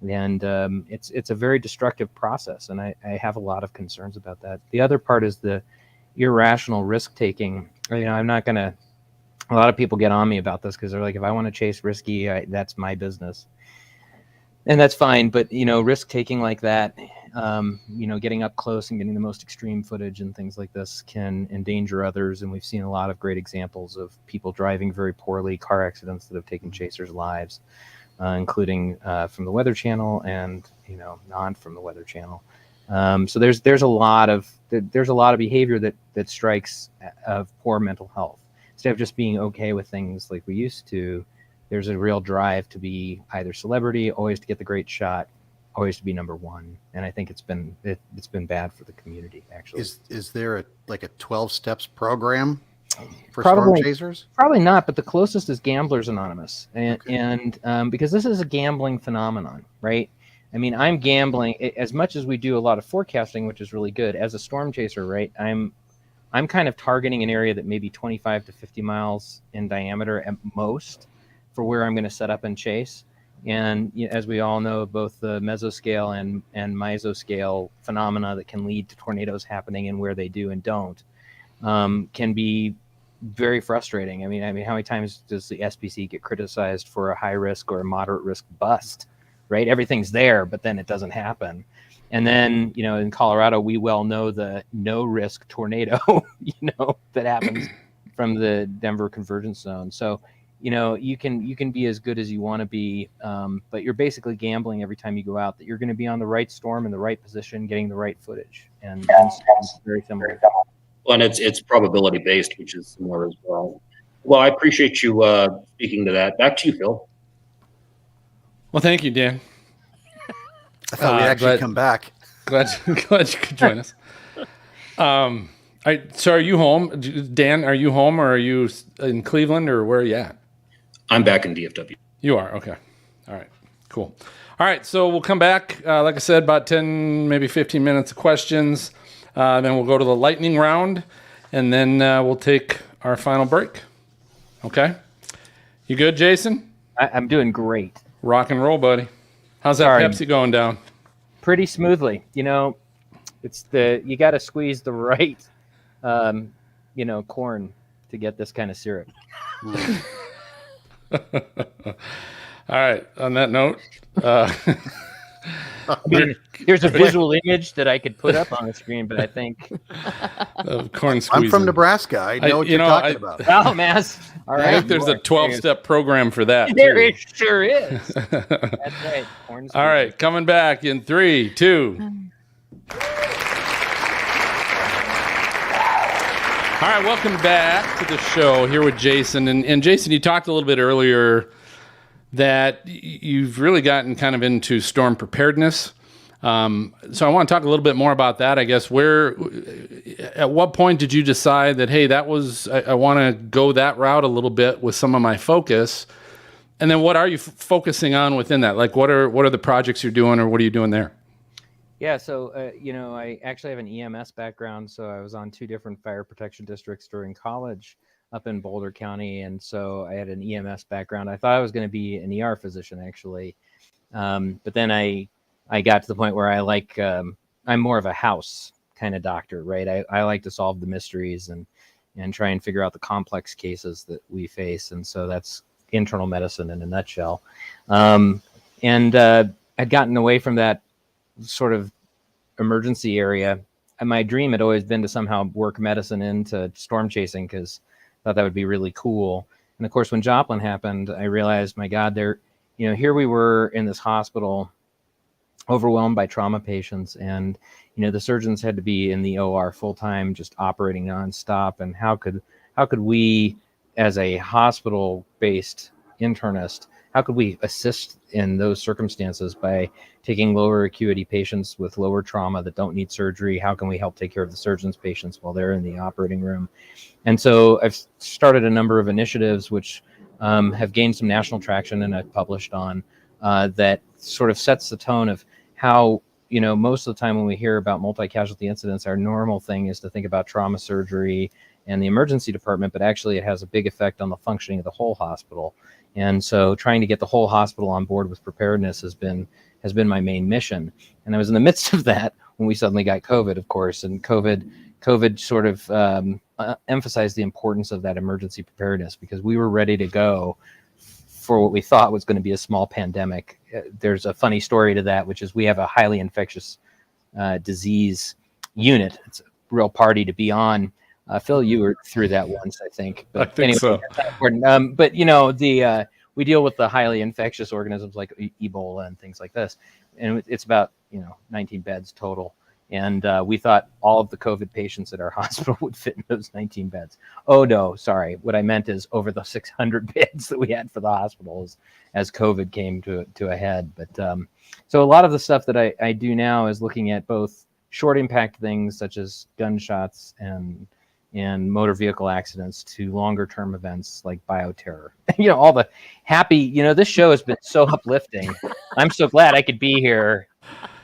And it's a very destructive process. And I have a lot of concerns about that. The other part is the irrational risk taking. I'm not going to, a lot of people get on me about this because they're like, if I want to chase risky, that's my business. And that's fine. But, risk taking like that, getting up close and getting the most extreme footage and things like this can endanger others. And we've seen a lot of great examples of people driving very poorly, car accidents that have taken chasers' lives, including from the Weather Channel and, not from the Weather Channel. So there's a lot of behavior that strikes of poor mental health. Instead of just being okay with things like we used to, there's a real drive to be either celebrity, always to get the great shot, always to be number one. And I think it's been bad for the community, actually. Is there a 12 steps program for Probably, storm chasers? Probably not, but the closest is Gamblers Anonymous. And because this is a gambling phenomenon, right? I mean, I'm gambling as much as we do a lot of forecasting, which is really good. As a storm chaser, right, I'm kind of targeting an area that may be 25 to 50 miles in diameter at most for where I'm going to set up and chase. And as we all know, both the mesoscale and mesoscale phenomena that can lead to tornadoes happening and where they do and don't can be very frustrating. I mean, how many times does the SPC get criticized for a high risk or a moderate risk bust, right? Everything's there, but then it doesn't happen. And then, in Colorado, we well know the no risk tornado, that happens from the Denver convergence zone. So, you can be as good as you want to be, but you're basically gambling every time you go out that you're going to be on the right storm in the right position, getting the right footage. And it's very similar. Well, and it's probability based, which is similar as well. Well, I appreciate you speaking to that. Back to you, Phil. Well, thank you, Dan. I thought we'd actually come back. Glad you could join us. So are you home? Dan, are you home or are you in Cleveland or where are you at? I'm back in DFW. You are? Okay. All right. Cool. All right. So we'll come back, like I said, about 10, maybe 15 minutes of questions. Then we'll go to the lightning round and then we'll take our final break. Okay. You good, Jason? I'm doing great. Rock and roll, buddy. How's that Pepsi going down? Pretty smoothly. It's you got to squeeze the right, corn to get this kind of syrup. All right. On that note, here's a visual image that I could put up on the screen, but I think corn squeezing. I'm from Nebraska. I know what you're talking about. Oh, Mass. All right. I think there's a 12-step program for that. There it sure is. That's right. Corn All right. Coming back in 3, 2. All right, welcome back to the show here with Jason. And Jason, you talked a little bit earlier that you've really gotten kind of into storm preparedness. So I want to talk a little bit more about that. I guess at what point did you decide that, hey, I want to go that route a little bit with some of my focus? And then what are you focusing on within that? Like what are the projects you're doing, or what are you doing there? Yeah, so I actually have an EMS background, so I was on 2 different fire protection districts during college up in Boulder County, and so I had an EMS background. I thought I was going to be an ER physician, actually, but then I got to the point where I'm more of a house kind of doctor, right? I like to solve the mysteries and try and figure out the complex cases that we face, and so that's internal medicine in a nutshell. I'd gotten away from that sort of emergency area. And my dream had always been to somehow work medicine into storm chasing, because I thought that would be really cool. And of course, when Joplin happened, I realized, my God, here we were in this hospital, overwhelmed by trauma patients, and the surgeons had to be in the OR full time, just operating nonstop. And how could we, as a hospital-based internist, how could we assist in those circumstances by taking lower acuity patients with lower trauma that don't need surgery? How can we help take care of the surgeon's patients while they're in the operating room? And so I've started a number of initiatives which have gained some national traction, and I've published on that sort of sets the tone of how, most of the time when we hear about multi-casualty incidents, our normal thing is to think about trauma surgery and the emergency department, but actually it has a big effect on the functioning of the whole hospital. And so trying to get the whole hospital on board with preparedness has been my main mission. And I was in the midst of that when we suddenly got COVID, of course, and COVID sort of emphasized the importance of that emergency preparedness, because we were ready to go for what we thought was going to be a small pandemic. There's a funny story to that, which is we have a highly infectious disease unit. It's a real party to be on. Phil, you were through that once, I think. But I think anyway, so. that's not important. But we deal with the highly infectious organisms like Ebola and things like this, and it's about 19 beds total. And we thought all of the COVID patients at our hospital would fit in those 19 beds. Oh no, sorry. What I meant is over the 600 beds that we had for the hospital as COVID came to a head. But so a lot of the stuff that I do now is looking at both short impact things such as gunshots and motor vehicle accidents, to longer term events like bioterror. All the happy, this show has been so uplifting. I'm so glad I could be here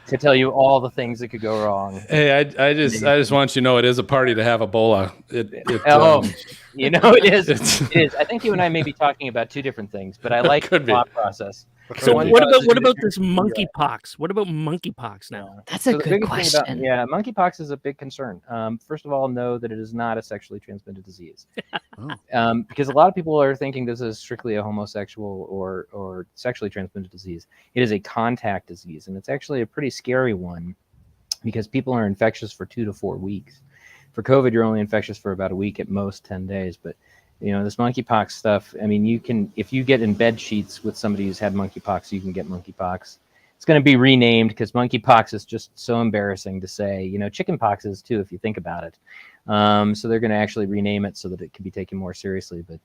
to tell you all the things that could go wrong. Hey, I just want you to know it is a party to have Ebola. It is. It is. I think you and I may be talking about 2 different things, but I like the thought process. So what about this monkeypox? What about monkeypox now? That's a good question. Monkeypox is a big concern. First of all, know that it is not a sexually transmitted disease. Because a lot of people are thinking this is strictly a homosexual or sexually transmitted disease. It is a contact disease, and it's actually a pretty scary one, because people are infectious for 2 to 4 weeks. For COVID, you're only infectious for about a week, at most 10 days. But this monkeypox stuff, I mean, if you get in bed sheets with somebody who's had monkeypox, you can get monkeypox. It's going to be renamed, because monkeypox is just so embarrassing to say. Chickenpox is too, if you think about it. So they're going to actually rename it so that it can be taken more seriously. But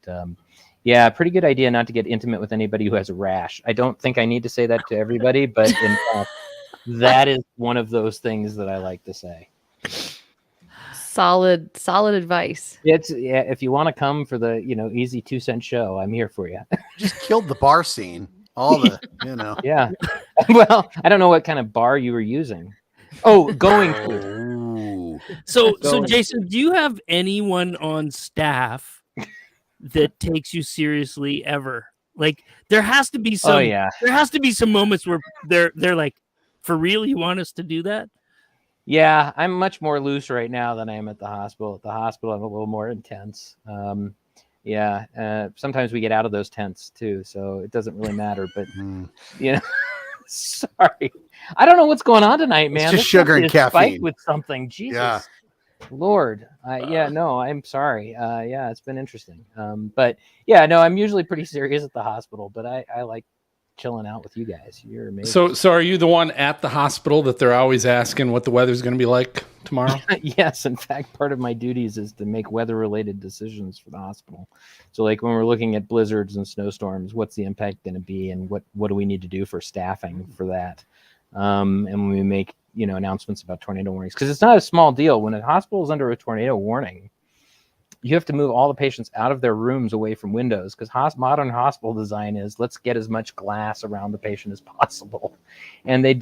pretty good idea not to get intimate with anybody who has a rash. I don't think I need to say that to everybody, but in fact, that is one of those things that I like to say. Solid advice. If you want to come for the easy 2-cent show, I'm here for you. Just killed the bar scene. All the Yeah. Well, I don't know what kind of bar you were using. Oh, going to. So Jason, do you have anyone on staff that takes you seriously ever? Like, there has to be some. Oh yeah. There has to be some moments where they're like, for real, you want us to do that? Yeah, I'm much more loose right now than I am at the hospital. At the hospital, I'm a little more intense. Sometimes we get out of those tents too, so it doesn't really matter. But sorry, I don't know what's going on tonight, man. It's just sugar and caffeine with something. Jesus, yeah. Lord. No, I'm sorry. It's been interesting. But I'm usually pretty serious at the hospital. But I like chilling out with you guys. You're amazing. So are you the one at the hospital that they're always asking what the weather's going to be like tomorrow? Yes, in fact, part of my duties is to make weather-related decisions for the hospital. So, like when we're looking at blizzards and snowstorms, what's the impact going to be, and what do we need to do for staffing for that? And when we make announcements about tornado warnings, because it's not a small deal. When a hospital is under a tornado warning, you have to move all the patients out of their rooms away from windows, because modern hospital design is let's get as much glass around the patient as possible. And they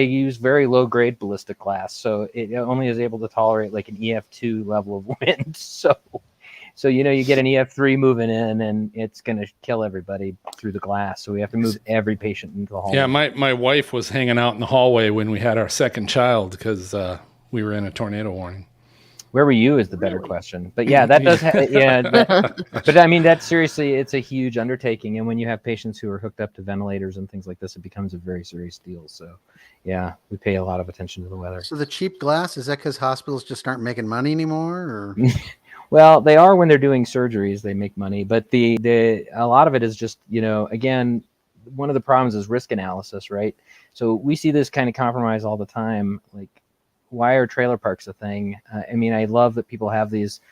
use very low grade ballistic glass. So it only is able to tolerate like an EF2 level of wind. So you get an EF3 moving in and it's going to kill everybody through the glass. So we have to move every patient into the hallway. Yeah, my wife was hanging out in the hallway when we had our second child because we were in a tornado warning. Where were you is the better question. But yeah, that does but I mean, that's seriously, it's a huge undertaking. And when you have patients who are hooked up to ventilators and things like this, it becomes a very serious deal. So yeah, we pay a lot of attention to the weather. So the cheap glass, is that because hospitals just aren't making money anymore? Or? Well, they are when they're doing surgeries, they make money. But a lot of it is just, again, one of the problems is risk analysis, right? So we see this kind of compromise all the time. Like, why are trailer parks a thing? I mean, I love that people have these,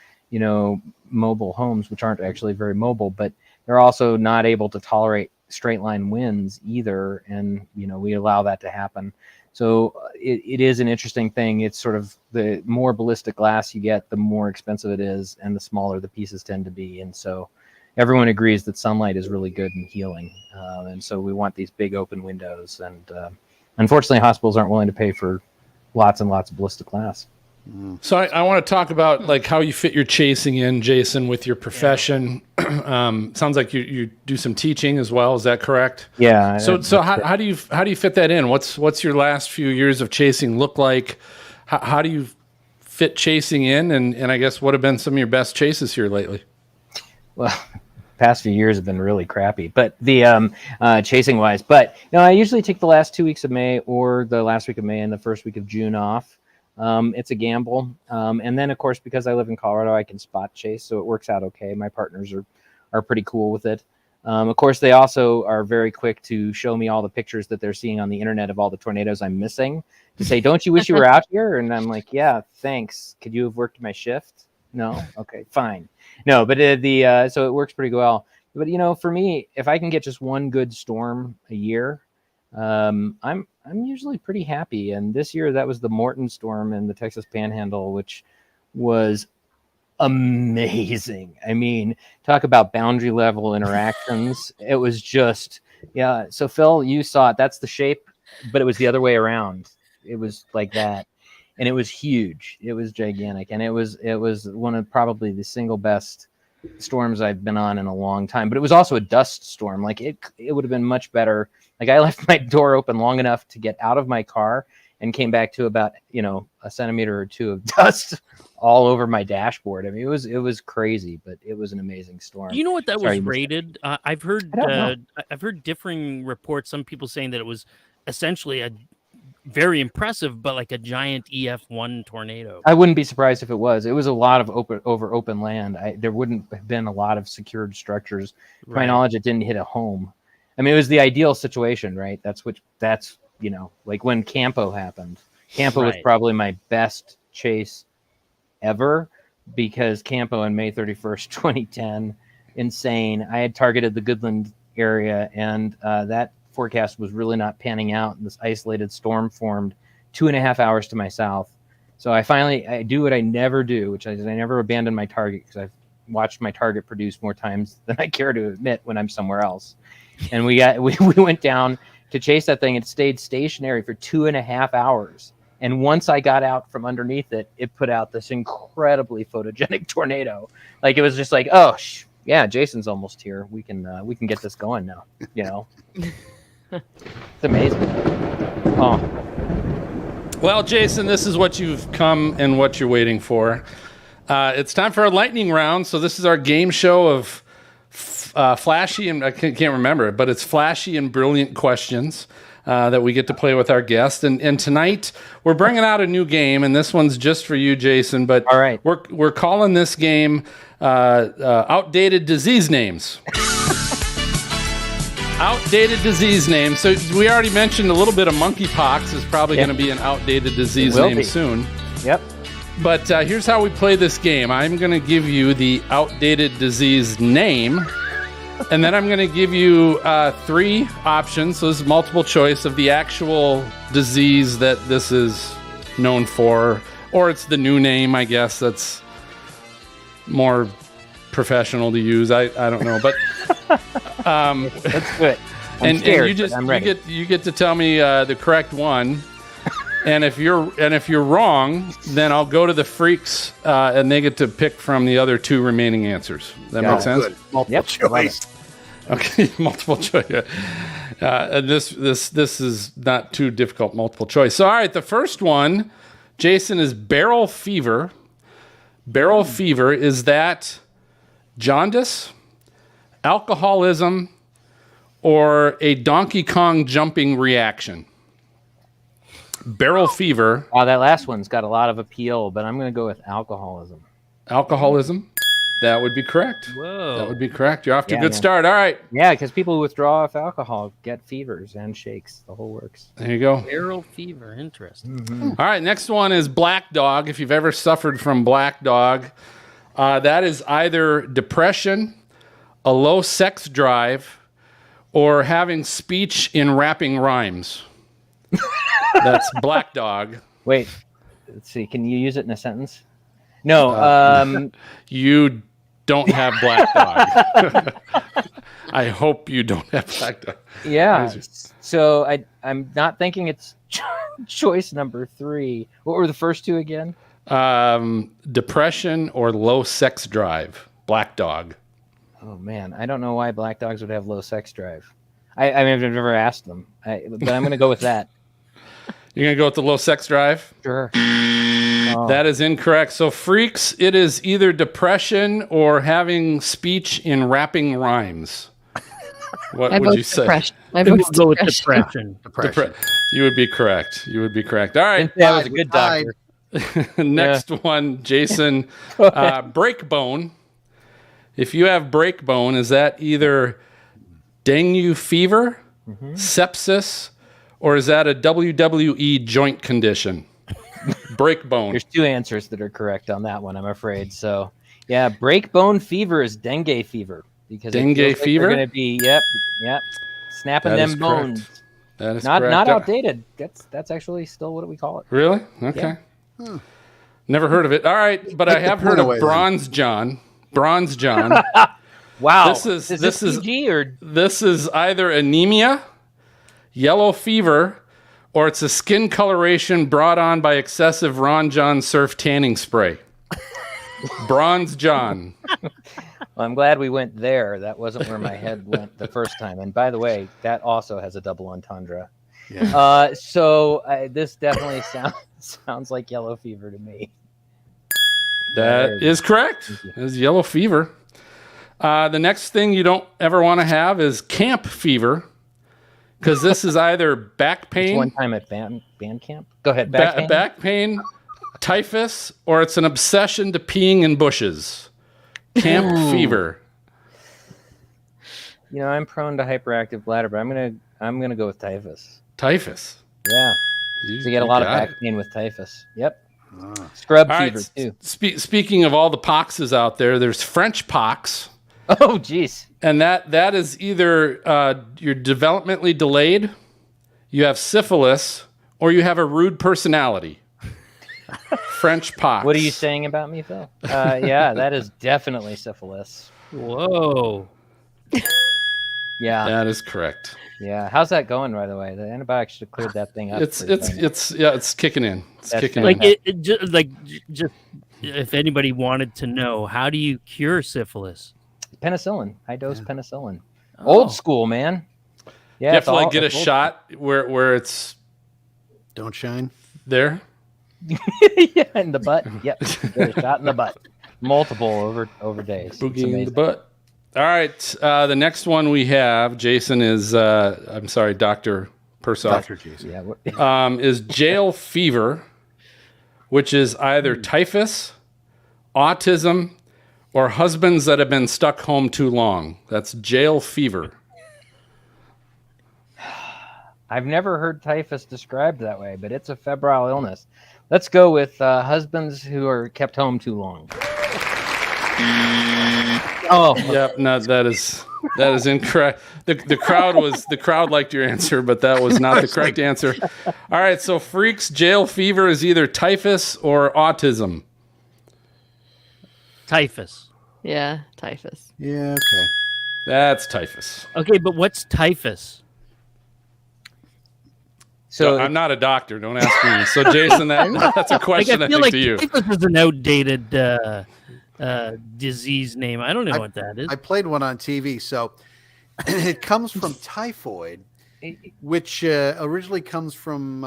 mobile homes, which aren't actually very mobile, but they're also not able to tolerate straight line winds either. And, we allow that to happen. So it is an interesting thing. It's sort of the more ballistic glass you get, the more expensive it is, and the smaller the pieces tend to be. And so everyone agrees that sunlight is really good and healing. And so we want these big open windows. And unfortunately, hospitals aren't willing to pay for lots and lots of ballistic glass. So I want to talk about like how you fit your chasing in, Jason, with your profession. Sounds like you do some teaching as well. Is that correct? Yeah. So how do you fit that in? What's your last few years of chasing look like? How do you fit chasing in? And I guess what have been some of your best chases here lately? Well, past few years have been really crappy, but the chasing wise. But I usually take the last 2 weeks of May or the last week of May and the first week of June off. It's a gamble. And then, of course, because I live in Colorado, I can spot chase, so it works out okay. My partners are pretty cool with it. Of course, they also are very quick to show me all the pictures that they're seeing on the internet of all the tornadoes I'm missing to say, don't you wish you were out here? And I'm like, yeah, thanks. Could you have worked my shift? No? Okay, fine. No, but so it works pretty well. But, for me, if I can get just one good storm a year, I'm usually pretty happy. And this year that was the Morton storm in the Texas Panhandle, which was amazing. I mean, talk about boundary level interactions. It was just, yeah. So Phil, you saw it. That's the shape, but it was the other way around. It was like that. And it was huge. It was gigantic. And it was one of probably the single best storms I've been on in a long time. But it was also a dust storm. Like it would have been much better. Like I left my door open long enough to get out of my car and came back to about, a centimeter or two of dust all over my dashboard. I mean, it was crazy, but it was an amazing storm. Do you know what that was rated? I've heard differing reports. Some people saying that it was essentially a very impressive, but like a giant EF1 tornado. I wouldn't be surprised if it was. It was a lot of open land. There wouldn't have been a lot of secured structures. To my knowledge, it didn't hit a home. I mean, it was the ideal situation, right? That's like when Campo happened. Campo was probably my best chase ever because Campo on May 31st, 2010, insane. I had targeted the Goodland area and that forecast was really not panning out. And this isolated storm formed 2.5 hours to my south. So I do what I never do, which is I never abandon my target because I've watched my target produce more times than I care to admit when I'm somewhere else. And we went down to chase that thing. It stayed stationary for 2.5 hours. And once I got out from underneath it, it put out this incredibly photogenic tornado. Like it was just like, oh, yeah, Jason's almost here. We can get this going now. It's amazing. Oh. Well, Jason, this is what you've come and what you're waiting for. It's time for our lightning round. So this is our game show of flashy, and I can't remember it, but it's flashy and brilliant questions that we get to play with our guests. And tonight we're bringing out a new game, and this one's just for you, Jason. But all right, we're calling this game outdated disease names. Outdated disease name. So we already mentioned a little bit of monkeypox is probably going to be an outdated disease name soon. Yep. But here's how we play this game. I'm going to give you the outdated disease name, and then I'm going to give you 3 options. So this is multiple choice of the actual disease that this is known for, or it's the new name, I guess. That's more professional to use. I don't know, but That's good. I'm and scared, you but I'm ready. you get to tell me the correct one. And if you're wrong, then I'll go to the freaks, and they get to pick from the other 2 remaining answers. That make sense? Good. Multiple choice. Okay, multiple choice. And this is not too difficult. Multiple choice. So, all right, the first one, Jason, is barrel fever. Barrel fever, is that jaundice, alcoholism, or a Donkey Kong jumping reaction? Barrel fever. Oh, that last one's got a lot of appeal, but I'm going to go with alcoholism. Alcoholism. That would be correct. Whoa. That would be correct. You're off to a Yeah, good man. start. All right. Yeah, because people who withdraw off alcohol get fevers and shakes. The whole works. There you go. Barrel fever. Interesting. All right. Next one is black dog. If you've ever suffered from black dog, that is either depression, a low sex drive, or having speech in rapping rhymes. That's black dog. Wait, let's see. Can you use it in a sentence? No. You don't have black dog. I hope you don't have black dog. Yeah. So I'm not thinking it's choice number 3. What were the first 2 again? Depression or low sex drive. Black dog. Oh man, I don't know why black dogs would have low sex drive. I mean, I've never asked them, but I'm going to go with that. You're going to go with the low sex drive? Sure. That is incorrect. So, freaks, it is either depression or having speech in rapping rhymes. What My would you vote's say? depression. My We'll vote's go with depression. depression. You would be correct. You would be correct. All right. That was a good doctor. Next one, Jason. Breakbone. If you have breakbone, is that either dengue fever, sepsis, or is that a WWE joint condition? Breakbone. There's 2 answers that are correct on that one, I'm afraid. So, yeah, breakbone fever is dengue fever because Dengue fever? Going to be yep, snapping That them is bones. correct. That is Not correct. outdated. That's actually still what we call it. Really? Okay. Never heard of it. All right, but I have heard of Bronze John. Bronze John. Wow. This is PG or This is either anemia, yellow fever, or it's a skin coloration brought on by excessive Ron John surf tanning spray. Bronze John. Well, I'm glad we went there. That wasn't where my head went the first time. And by the way, that also has a double entendre. Yeah. This definitely sounds like yellow fever to me. That is correct. It is yellow fever. The next thing you don't ever want to have is camp fever, because this is either back It's pain, one time at band camp. Go ahead. Back pain? typhus, or it's an obsession to peeing in bushes. Camp fever. You know, I'm prone to hyperactive bladder, but I'm gonna go with typhus. Typhus. Yeah. So you get a lot of back pain with typhus. Yep. Scrub All fever right. too. Speaking of all the poxes out there, there's French pox. Oh, geez. And that is either you're developmentally delayed, you have syphilis, or you have a rude personality. French pox. What are you saying about me, Phil? Yeah, that is definitely syphilis. Whoa. Yeah. That is correct. Yeah. How's that going, by the way? The antibiotics should have cleared that thing up. It's pretty fast. it's kicking in. It's That's kicking good. in. Just if anybody wanted to know, how do you cure syphilis? Penicillin. High dose penicillin. Oh. Old school, man. Yeah. You have it's to like all- get a it's old- shot where it's Don't shine. there. Yeah, in the butt. Yep. Get a shot in the butt. Multiple over days. It's Boogie in the amazing. butt. All right. The next one we have, Jason, is I'm sorry, Dr. Persoff. Dr. Jason. Yeah. what- Is jail fever, which is either typhus, autism, or husbands that have been stuck home too long. That's jail fever. I've never heard typhus described that way, but it's a febrile illness. Let's go with husbands who are kept home too long. Oh, Yep, no, that is incorrect. The crowd liked your answer, but that was not the correct answer. All right, so Freak's jail fever is either typhus or autism. Typhus. Yeah, typhus. Yeah, okay. That's typhus. Okay, but what's typhus? so I'm not a doctor. Don't ask me. So, Jason, that's a Like, question I I feel think like to you. typhus is an outdated disease name. I don't know what that is. I played one on TV. So it comes from typhoid, which originally comes from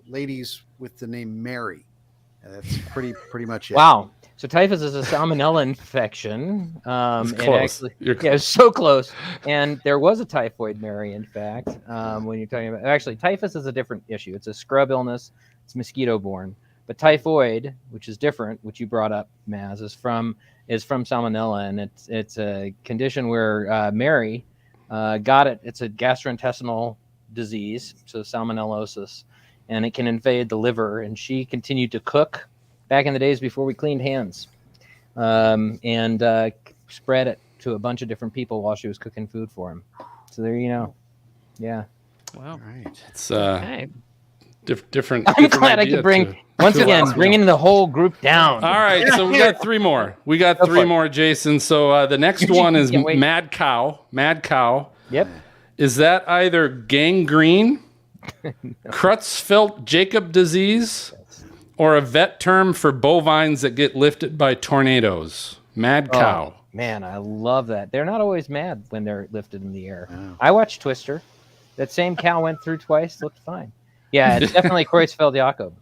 ladies with the name Mary. That's pretty much it. wow. So typhus is a salmonella infection. It's and close. actually, You're yeah, it's so close. And there was a typhoid Mary, in fact. When you're talking about actually, typhus is a different issue. It's a scrub illness. It's mosquito borne. But typhoid, which is different, which you brought up, Maz, is from salmonella, and it's a condition where Mary got it. It's a gastrointestinal disease, so salmonellosis, and it can invade the liver. And she continued to cook back in the days before we cleaned hands, and spread it to a bunch of different people while she was cooking food for them. So there you know. Yeah. Wow. All right. It's Okay. different. I'm glad I could bring, once again, bringing the whole group down. All right, so we got three more. Go for it. More, Jason. So the next one is Can't wait. mad cow. Mad cow. Yep. Is that either gangrene, Creutzfeldt-Jakob disease, or a vet term for bovines that get lifted by tornadoes? Mad cow. Oh, man, I love that. They're not always mad when they're lifted in the air. Oh. I watched Twister. That same cow went through twice, looked fine. Yeah, it's definitely Creutzfeldt-Jakob,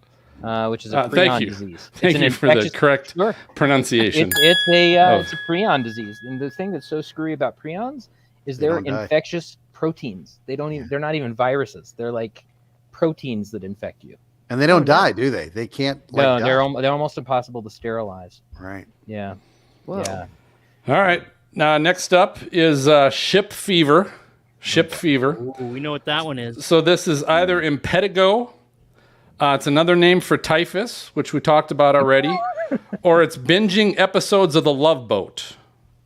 which is a Thank prion you. disease. Thank an you for the infectious- correct Sure. pronunciation. It's a prion disease, and the thing that's so screwy about prions is They they're don't die. infectious proteins. They don't even. They're not even viruses. They're like proteins that infect you. And they don't die, do they? They can't. No, die. they're almost impossible to sterilize. Right. Yeah. Whoa. Yeah. All right. Now, next up is ship fever. Ship fever. Ooh, we know what that one is. So this is either impetigo, it's another name for typhus, which we talked about already, or it's binging episodes of The Love Boat.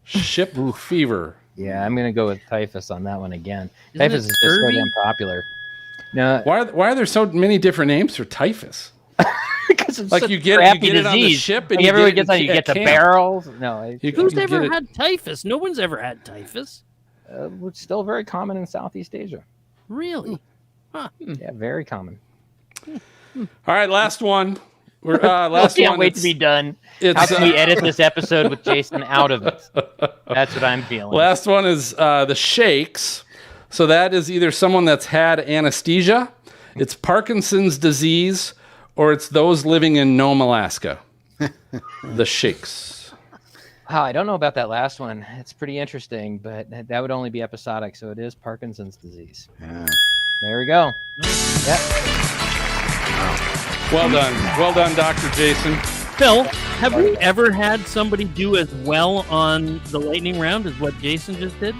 Ship fever. Yeah, I'm gonna go with typhus on that one again. Isn't Typhus it is just so scurvy? damn popular. No, Why are there so many different names for typhus? because it's Like such you a get crappy it on the disease. ship and Like you everyone get it gets on. You at get the camp. barrels. No, Who's you ever get it- had typhus? No one's ever had typhus. it's still very common in Southeast Asia. Really? Yeah, very common. All right, last one. We're last Can't one. wait to be done. How It's can we edit this episode with Jason out of it? That's what I'm feeling. last one is the shakes. So that is either someone that's had anesthesia, it's Parkinson's disease, or it's those living in Nome, Alaska. The shakes. Wow, I don't know about that last one. It's pretty interesting, but that would only be episodic, so it is Parkinson's disease. Yeah. There we go. Yep. Well done, Dr. Jason. Phil, have we ever had somebody do as well on the lightning round as what Jason just did?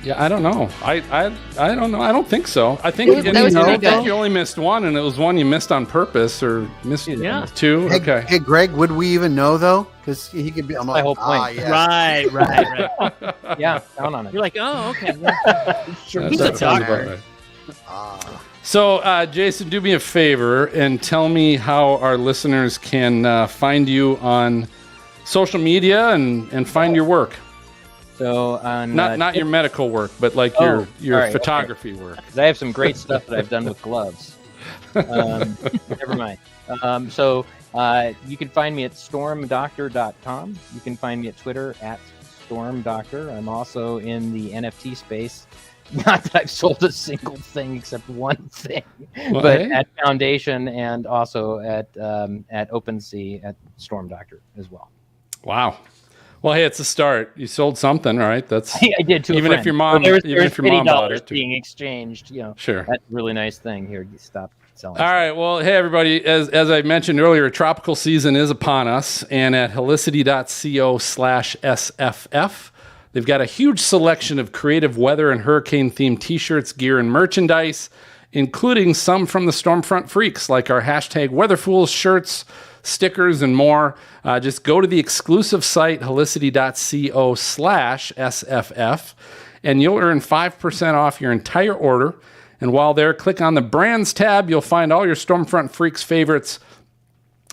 Yeah, I don't know. I don't know. I don't think so. I think, That was pretty good. you only missed one, and it was one you missed on purpose, or missed Yeah. two. Hey, Okay. hey, Greg, would we even know though? Because he could be. I'm my like, whole point. yeah. Right. Yeah, count on it. You're like, oh, okay. That He's a sounds doctor. about right. Ah. So, Jason, do me a favor and tell me how our listeners can find you on social media and find your work. So on Not your medical work, but like your all right, photography work. 'cause I have some great stuff that I've done with gloves. Never mind. So you can find me at stormdoctor.com. You can find me at Twitter at stormdoctor. I'm also in the NFT space. Not that I've sold a single thing except one thing, Well, but hey. at Foundation and also at OpenSea at Storm Doctor as well. Wow. Well, hey, it's a start. You sold something, right? That's I did to a Even if friend. your mom- So there's even if your $50 mom bought it, too. being exchanged. You know, sure. that's a really nice thing. Here, you stop selling. All right. Well, hey, everybody. As I mentioned earlier, tropical season is upon us, and at helicity.co/SFF, they've got a huge selection of creative weather and hurricane themed T-shirts, gear, and merchandise. including some from the Stormfront Freaks, like our hashtag WeatherFools shirts, stickers, and more. Just go to the exclusive site, helicity.co/SFF, and you'll earn 5% off your entire order. And while there, click on the Brands tab. You'll find all your Stormfront Freaks favorites.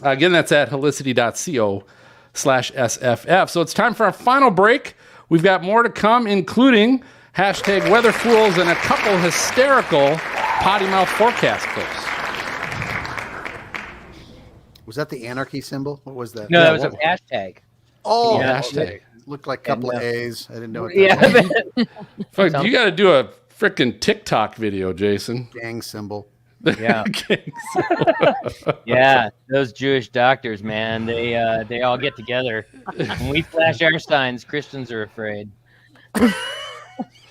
Again, that's at helicity.co/SFF. So it's time for our final break. We've got more to come, including hashtag WeatherFools and a couple hysterical potty mouth forecast clips. Was that the anarchy symbol? What was that? No, Yeah, that was a what- hashtag. Oh, Yeah, okay. hashtag. Looked like a couple of A's. I didn't know what that Yeah. Fuck, you got to do a freaking TikTok video, Jason. gang symbol. Yeah. Yeah, those Jewish doctors, man, they all get together. When we flash our signs, Christians are afraid.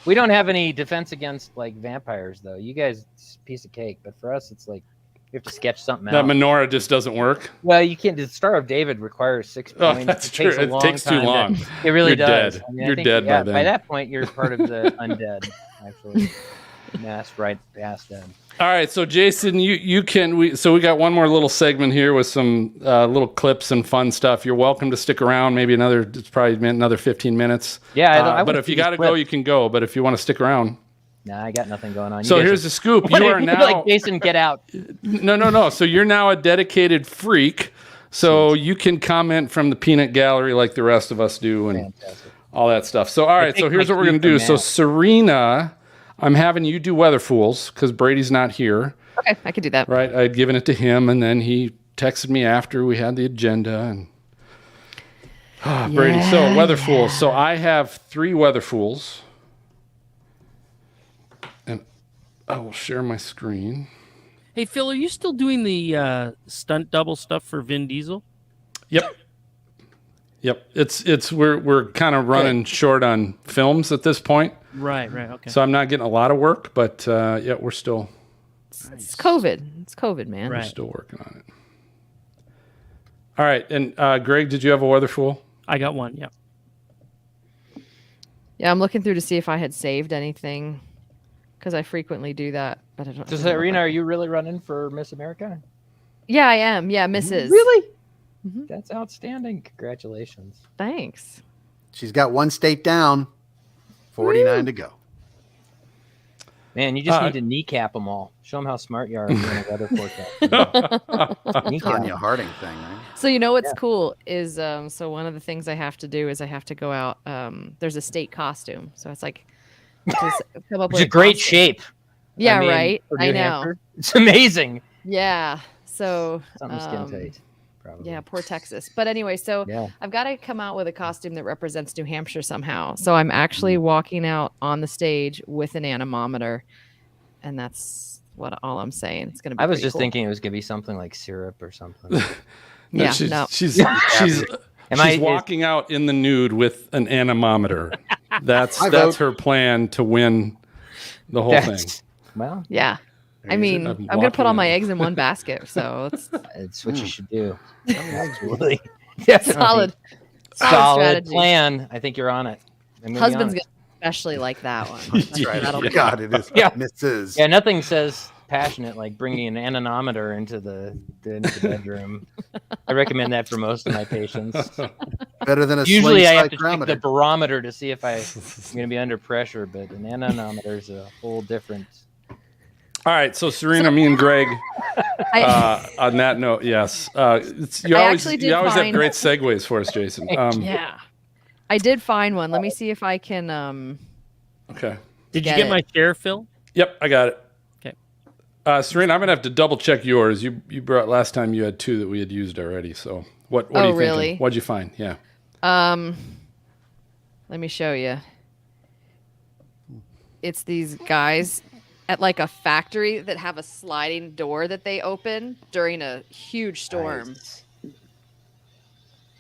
We don't have any defense against like vampires, though. You guys, it's a piece of cake, but for us, it's like you have to sketch something That out. menorah just doesn't work. Well, you can't. The Star of David requires 6 Oh, points. that's It takes true. a It long takes too time to- long. It really You're does. dead. I mean, I You're think, dead by yeah, then. By that point, you're part of the undead, actually. Mass right past them. All right, so Jason, we got one more little segment here with some little clips and fun stuff. You're welcome to stick around. Maybe it's probably another 15 minutes. Yeah, I but wanna if see you these got to go, clips. you can go. But if you want to stick around, Nah, I got nothing going on. so here's the scoop. You are now like Jason. Get out. no. So you're now a dedicated freak. So you can comment from the peanut gallery like the rest of us do, and Fantastic. all that stuff. So all right, so take here's my what we're gonna cue do. from So Matt. Serena, I'm having you do Weather Fools because Brady's not here. Okay, I could do that. Right, I'd given it to him, and then he texted me after we had the agenda. And Brady, so Weather Fools. So I have 3 Weather Fools, and I will share my screen. Hey, Phil, are you still doing the stunt double stuff for Vin Diesel? Yep. It's we're kind of running short on films at this point, Right. Okay. so I'm not getting a lot of work, but yeah, we're still It's COVID. It's COVID, man. Right. still working on it. All right, and Greg, did you have a Weather Fool? I got one. Yeah. Yeah, I'm looking through to see if I had saved anything because I frequently do that, but I don't. So, I don't know if Serena, I- are you really running for Miss America? Yeah, I am. Yeah, Mrs. Really? Mhm. That's outstanding. Congratulations. Thanks. She's got one state down, 49 to go. Man, you just Uh, need to kneecap them all. Show them how smart you are in the weather forecast. Kneecap Tanya 'em. Harding thing, right? So you know what's cool is so one of the things I have to do is I have to go out. There's a state costume, so it's like just come up It's with a great costume. shape. Yeah, I mean, right. for I New know. Hampshire. It's amazing. Yeah. So Something skin tight. Probably. yeah, poor Texas. But anyway, so Yeah. I've got to come out with a costume that represents New Hampshire somehow. So I'm actually walking out on the stage with an anemometer, and that's all I'm saying. It's gonna be. I was pretty just cool. thinking it was gonna be something like syrup or something. Yeah, she's no. she's Am I- she's walking out in the nude with an anemometer. That's I that's vote. her plan to win the whole thing. That's- Well, Yeah. I mean, I'm I'm gonna put all walking my in. eggs in one basket, so it's it's what you Mm. should do. Absolutely. Definitely. solid. Solid strategy. plan. I think you're on it. I'm gonna be Husband's honest. gonna especially like that one. That's right. That'll Oh, be- God, it is Yeah. Mrs. Yeah, nothing says passionate like bringing an anemometer into the bedroom. I recommend that for most of my patients. Better than a Usually, I sling have to check the psychrometer. barometer to see if I'm going to be under pressure, but an anemometer is a whole different. All right, so Serena, me and Greg. I, On that note, yes, you I always actually did you always have find- great segues for us, Jason. yeah. I did find one. Let me see if I can. Okay. Did you Get get it. my share, Phil? Yep, I got it. Okay. Serena, I'm gonna have to double check yours. You brought last time you had 2 that we had used already. So what are Oh, you really? thinking? What'd you find? Yeah. Let me show you. It's these guys at like a factory that have a sliding door that they open during a huge storm,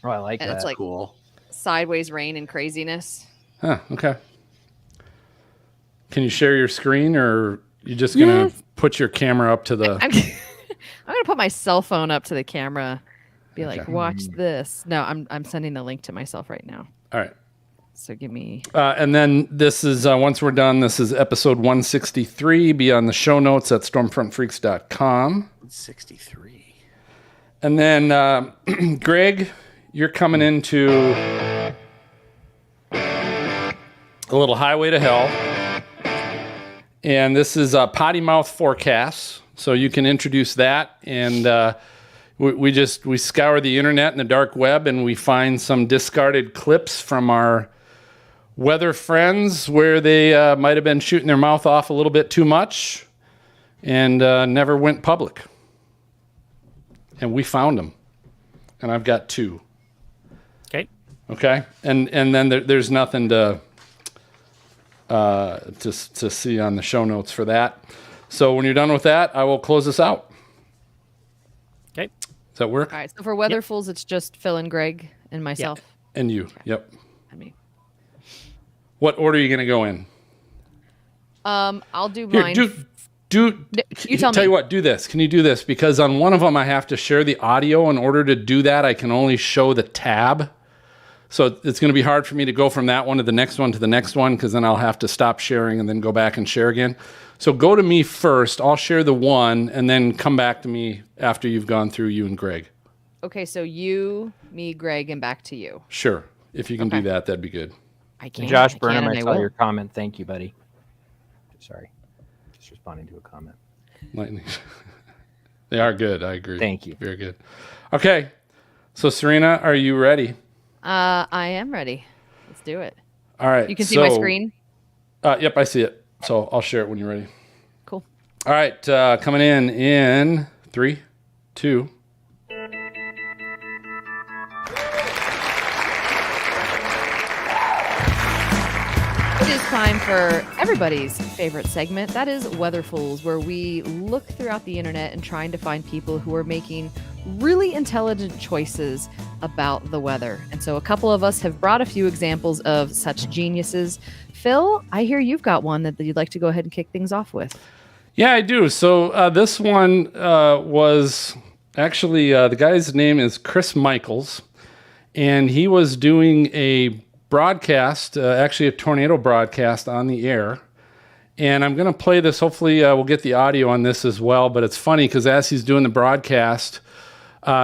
Oh, I like and that. it's like Cool. sideways rain and craziness. Huh. Okay. Can you share your screen, or you just gonna put your camera up to the? I'm gonna put my cell phone up to the camera. Be like, Okay. watch this. No, I'm sending the link to myself right now. All right. So give me. And then this is, once we're done, this is episode 163. Be on the show notes at stormfrontfreaks.com. 63. And then, Greg, you're coming into a little highway to hell. And this is potty mouth forecasts. So you can introduce that. And we scour the internet and the dark web, and we find some discarded clips from our weather friends where they might have been shooting their mouth off a little bit too much and never went public. And we found them. And I've got 2. Okay. And then there's nothing to see on the show notes for that. So when you're done with that, I will close this out. Okay. Does that work? All right. So for Weather Fools, it's just Phil and Greg and myself. And you. Okay. Yep. And me. What order are you going to go in? I'll do Here, mine. you tell me. you what, do this. Can you do this? Because on one of them, I have to share the audio. In order to do that, I can only show the tab. So it's going to be hard for me to go from that one to the next one to the next one, because then I'll have to stop sharing and then go back and share again. So go to me first. I'll share the one, and then come back to me after you've gone through you and Greg. Okay, so you, me, Greg, and back to you. Sure. If you can do that, that'd be good. I can. Josh I Burnham, can, I and saw will. your comment. Thank you, buddy. Sorry. Just responding to a comment. Lightning. They are good. I agree. Thank you. Very good. Okay. So Serena, are you ready? I am ready. Let's do it. All right. You can see my screen? Yep, I see it. So I'll share it when you're ready. Cool. All right. Coming in 3, 2. It is time for everybody's favorite segment. That is Weather Fools, where we look throughout the internet and trying to find people who are making really intelligent choices about the weather. And so a couple of us have brought a few examples of such geniuses. Phil, I hear you've got one that you'd like to go ahead and kick things off with. Yeah, I do. So this one was actually, the guy's name is Chris Michaels, and he was doing a broadcast, actually a tornado broadcast on the air. And I'm going to play this. Hopefully we'll get the audio on this as well. But it's funny because as he's doing the broadcast,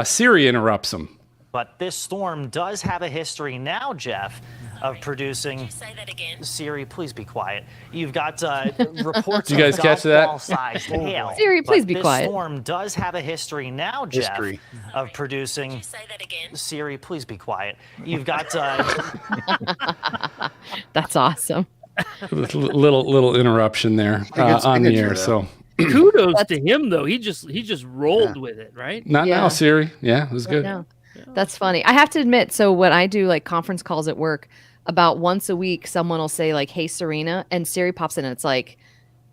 Siri interrupts him. But this storm does have a history now, Jeff, of producing. Say that again. Siri, please be quiet. You've got reports Did you guys of catch golf that? ball-sized hail. Siri, please But be this quiet. storm does have a history now, Jeff, History. of producing. Say that again. Siri, please be quiet. You've got That's awesome. little interruption there on the air. So Kudos to him, though. He just rolled with it, right? not Yeah. now, Siri. Yeah, it was good. No, that's funny. I have to admit, so when I do like conference calls at work, about once a week, someone will say like, "Hey, Serena," and Siri pops in and it's like,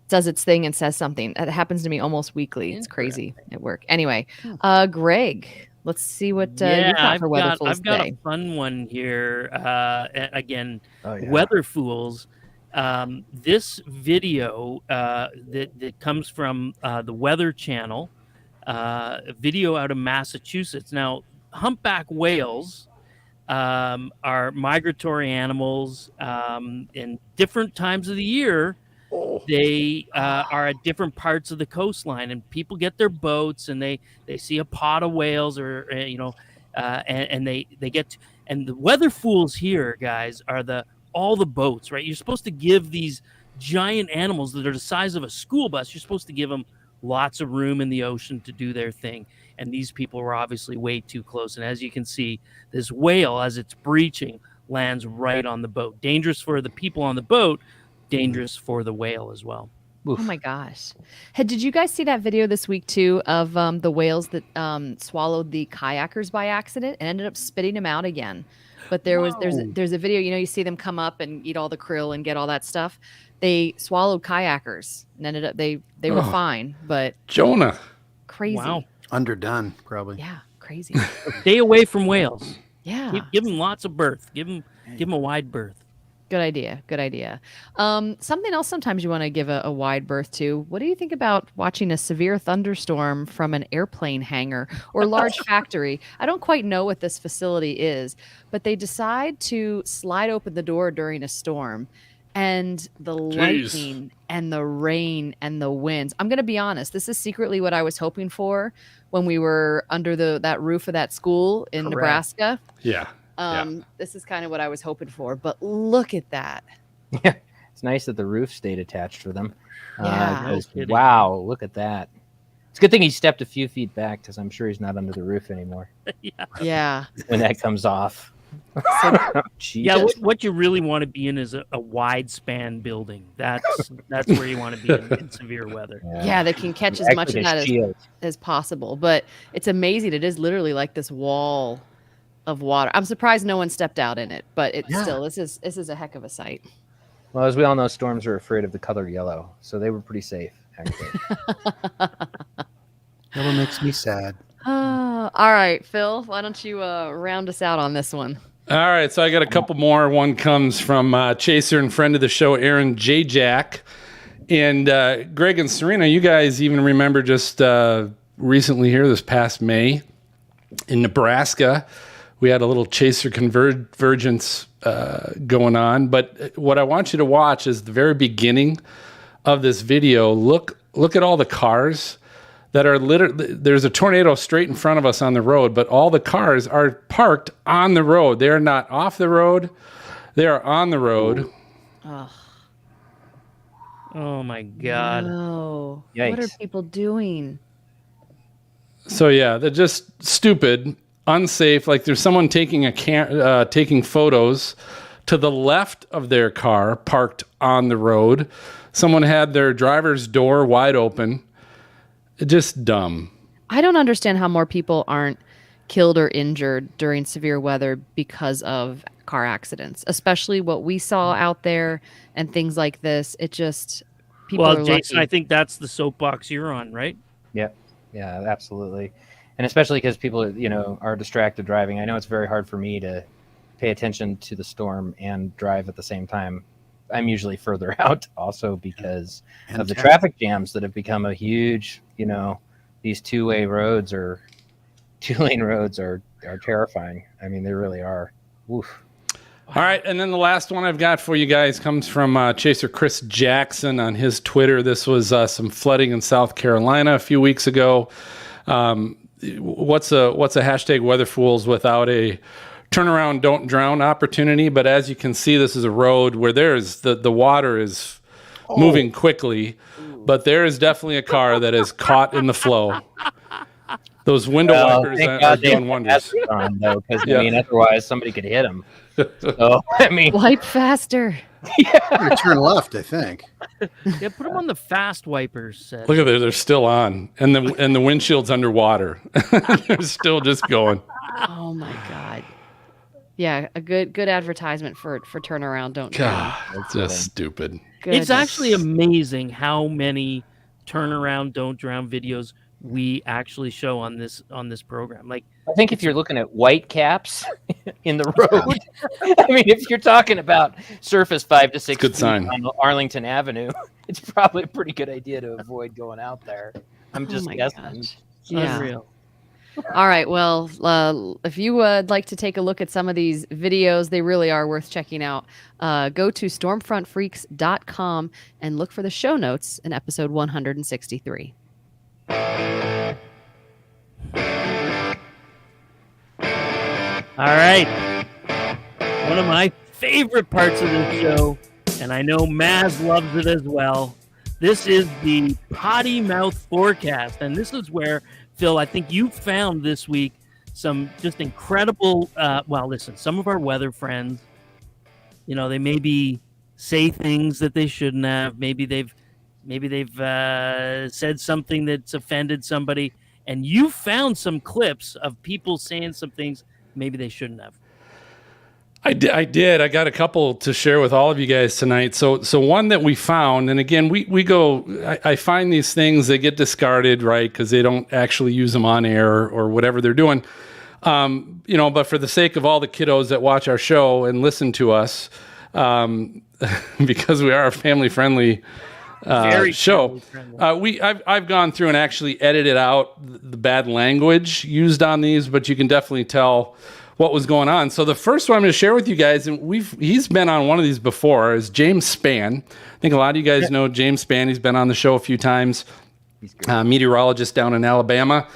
does its thing and says something. It happens to me almost weekly. It's crazy at work. Anyway, Greg, let's see what you've got for Weather Fools I've got today. a fun one here. Again, Oh, yeah. Weather Fools. This video that comes from the Weather Channel, a video out of Massachusetts. Now, humpback whales are migratory animals in different times of the year. They are at different parts of the coastline, and people get their boats and they see a pod of whales and they get to, and the Weather Fools here, guys, are all the boats, right? You're supposed to give these giant animals that are the size of a school bus, you're supposed to give them lots of room in the ocean to do their thing. And these people were obviously way too close. And as you can see, this whale, as it's breaching, lands right on the boat. Dangerous for the people on the boat, dangerous for the whale as well. Oh my gosh. Hey, did you guys see that video this week too of the whales that swallowed the kayakers by accident and ended up spitting them out again? But there's a video, you see them come up and eat all the krill and get all that stuff. They swallowed kayakers and ended up they were fine, but Jonah. crazy. Wow. Underdone, probably. Yeah, crazy. Stay away from whales. Yeah. Give them lots of berth. Give them a wide berth. Good idea. Good idea. Something else sometimes you want to give a wide berth to. What do you think about watching a severe thunderstorm from an airplane hangar or large factory? I don't quite know what this facility is, but they decide to slide open the door during a storm. And the lightning and the rain and the winds. I'm going to be honest. This is secretly what I was hoping for when we were under that roof of that school in Nebraska. Yeah. This is kind of what I was hoping for, but look at that. Yeah, it's nice that the roof stayed attached for them. Yeah. No kidding. Wow, look at that. It's a good thing he stepped a few feet back because I'm sure he's not under the roof anymore Yeah. when that comes off. Yeah, what you really want to be in is a wide span building. That's where you want to be in severe weather. Yeah, they can catch as much of that as possible. But it's amazing. It is literally like this wall of water. I'm surprised no one stepped out in it, but still, this is a heck of a sight. Well, as we all know, storms are afraid of the color yellow, so they were pretty safe, actually. Yellow makes me sad. All right, Phil, why don't you round us out on this one? All right, so I got a couple more. One comes from Chaser and friend of the show, Aaron J. Jack. And Greg and Serena, you guys even remember just recently here, this past May, in Nebraska, we had a little Chaser convergence going on. But what I want you to watch is the very beginning of this video. Look at all the cars that are literally, there's a tornado straight in front of us on the road, but all the cars are parked on the road. They're not off the road. They are on the road. Oh my God. No. Yikes. What are people doing? So yeah, they're just stupid, unsafe. Like there's someone taking taking photos to the left of their car parked on the road. Someone had their driver's door wide open. Just dumb. I don't understand how more people aren't killed or injured during severe weather because of car accidents, especially what we saw out there and things like this. It just, people are Jason, lucky. I think that's the soapbox you're on, right? Yeah, absolutely. And especially because people, are distracted driving. I know it's very hard for me to pay attention to the storm and drive at the same time. I'm usually further out also because of the traffic jams that have become a huge, these two-lane roads are terrifying. I mean, they really are. Oof. All right, and then the last one I've got for you guys comes from Chaser Chris Jackson on his Twitter. This was some flooding in South Carolina a few weeks ago. What's a hashtag weather fools without a turnaround, don't drown opportunity? But as you can see, this is a road where there's the water is moving quickly, but there is definitely a car that is caught in the flow. Those window wipers are doing wonders. Otherwise somebody could hit them. So, wipe faster. You turn left, I think. Yeah, put them on the fast wipers. Look at that, they're still on, and the windshield's underwater. They're still just going. Oh my God. Yeah, a good advertisement for turnaround, don't drown. God, it's just stupid. It's actually amazing how many turnaround, don't drown videos we actually show on this program. Like, I think if you're looking at white caps in the road, if you're talking about surface 5 to 6 good feet sign on Arlington Avenue, it's probably a pretty good idea to avoid going out there. I'm just guessing. Gosh. Yeah. Unreal. All right. Well, if you would like to take a look at some of these videos, they really are worth checking out. Go to stormfrontfreaks.com and look for the show notes in episode 163. All right. One of my favorite parts of this show, and I know Maz loves it as well. This is the potty mouth forecast. And this is where, Phil, I think you found this week some just incredible, listen, some of our weather friends, they maybe say things that they shouldn't have. Maybe they've said something that's offended somebody. And you found some clips of people saying some things maybe they shouldn't have. I did. I got a couple to share with all of you guys tonight. So one that we found, and again, we go, I find these things, they get discarded, right? Because they don't actually use them on air or whatever they're doing. But for the sake of all the kiddos that watch our show and listen to us, because we are a family-friendly show. family-friendly. I've gone through and actually edited out the bad language used on these, but you can definitely tell what was going on. So the first one I'm going to share with you guys, and he's been on one of these before, is James Spann. I think a lot of you guys know James Spann. He's been on the show a few times. Meteorologist down in Alabama.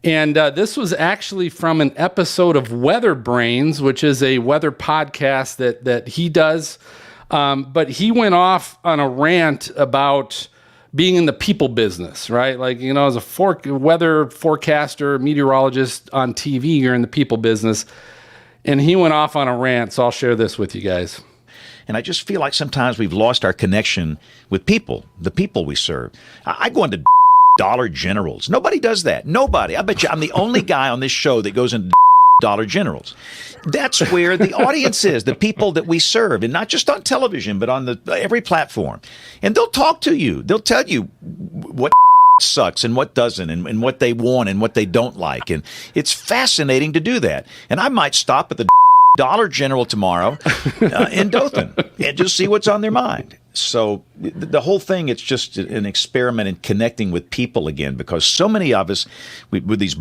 And this was actually from an episode of Weather Brains, which is a weather podcast that he does. But he went off on a rant about being in the people business, right? Like, you know, as a weather forecaster, meteorologist on TV, you're in the people business. And he went off on a rant, so I'll share this with you guys. And I just feel like sometimes we've lost our connection with people, the people we serve. I go into Dollar Generals. Nobody does that. Nobody. I bet you I'm the only guy on this show that goes into Dollar Generals. That's where the audience is, the people that we serve, and not just on television, but on every platform. And they'll talk to you. They'll tell you what sucks and what doesn't, and what they want and what they don't like. And it's fascinating to do that. And I might stop at the Dollar General tomorrow in Dothan and just see what's on their mind. So the whole thing, it's just an experiment in connecting with people again, because so many of us, with these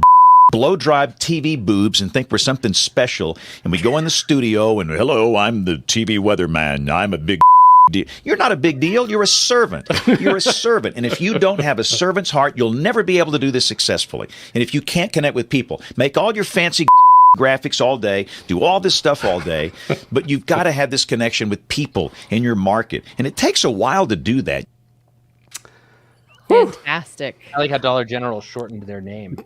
blow-dried TV boobs, and think we're something special, and we go in the studio and, hello, I'm the TV weatherman, I'm a big deal. You're not a big deal. You're a servant. You're a servant. And if you don't have a servant's heart, you'll never be able to do this successfully. And if you can't connect with people, make all your fancy graphics all day, do all this stuff all day, but you've got to have this connection with people in your market. And it takes a while to do that. Fantastic. I like how Dollar General shortened their name.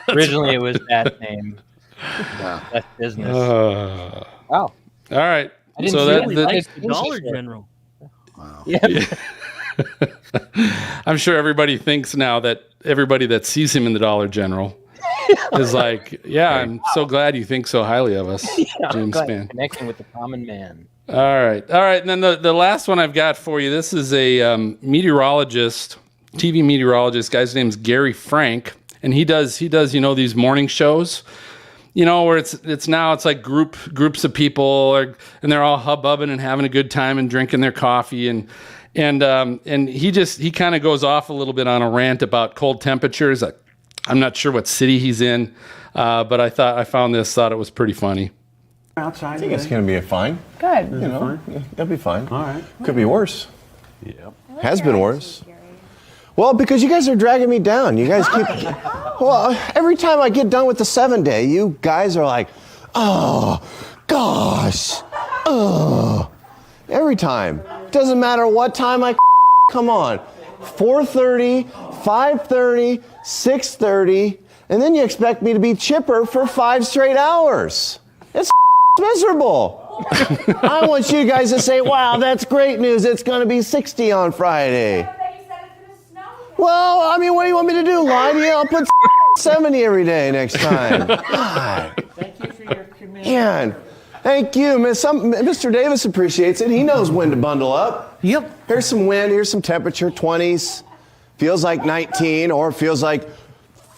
Originally, it was that name. That's business. Wow. All right. I didn't So really that, like The Dollar General. Yeah. I'm sure everybody thinks now that everybody that sees him in the Dollar General is like, yeah, I'm so glad you think so highly of us, James Spann. Connecting with the common man. All right. And then the last one I've got for you, this is a meteorologist, TV meteorologist. Guy's name's Gary Frank, and he does these morning shows, where it's like groups of people and they're all hubbubbing and having a good time and drinking their coffee, and he kind of goes off a little bit on a rant about cold temperatures. I'm not sure what city he's in, but I found it was pretty funny. Outside, I think it's going to be fine. Good. It'll be fine. All right. Could be worse. Yeah. Has been worse. Well, because you guys are dragging me down. You guys keep. Well, every time I get done with the 7-day, you guys are like, oh, gosh, oh. Every time. Doesn't matter what time I come on. 4:30, 5:30, 6:30, and then you expect me to be chipper for 5 straight hours. It's miserable. I want you guys to say, wow, that's great news. It's going to be 60 on Friday. Well, I mean, what do you want me to do? Lie to you? I'll put 70 every day next time. God. Thank you for your commitment. Man, thank you. Mr. Davis appreciates it. He knows when to bundle up. Yep. Here's some wind. Here's some temperature, 20s. Feels like 19 or feels like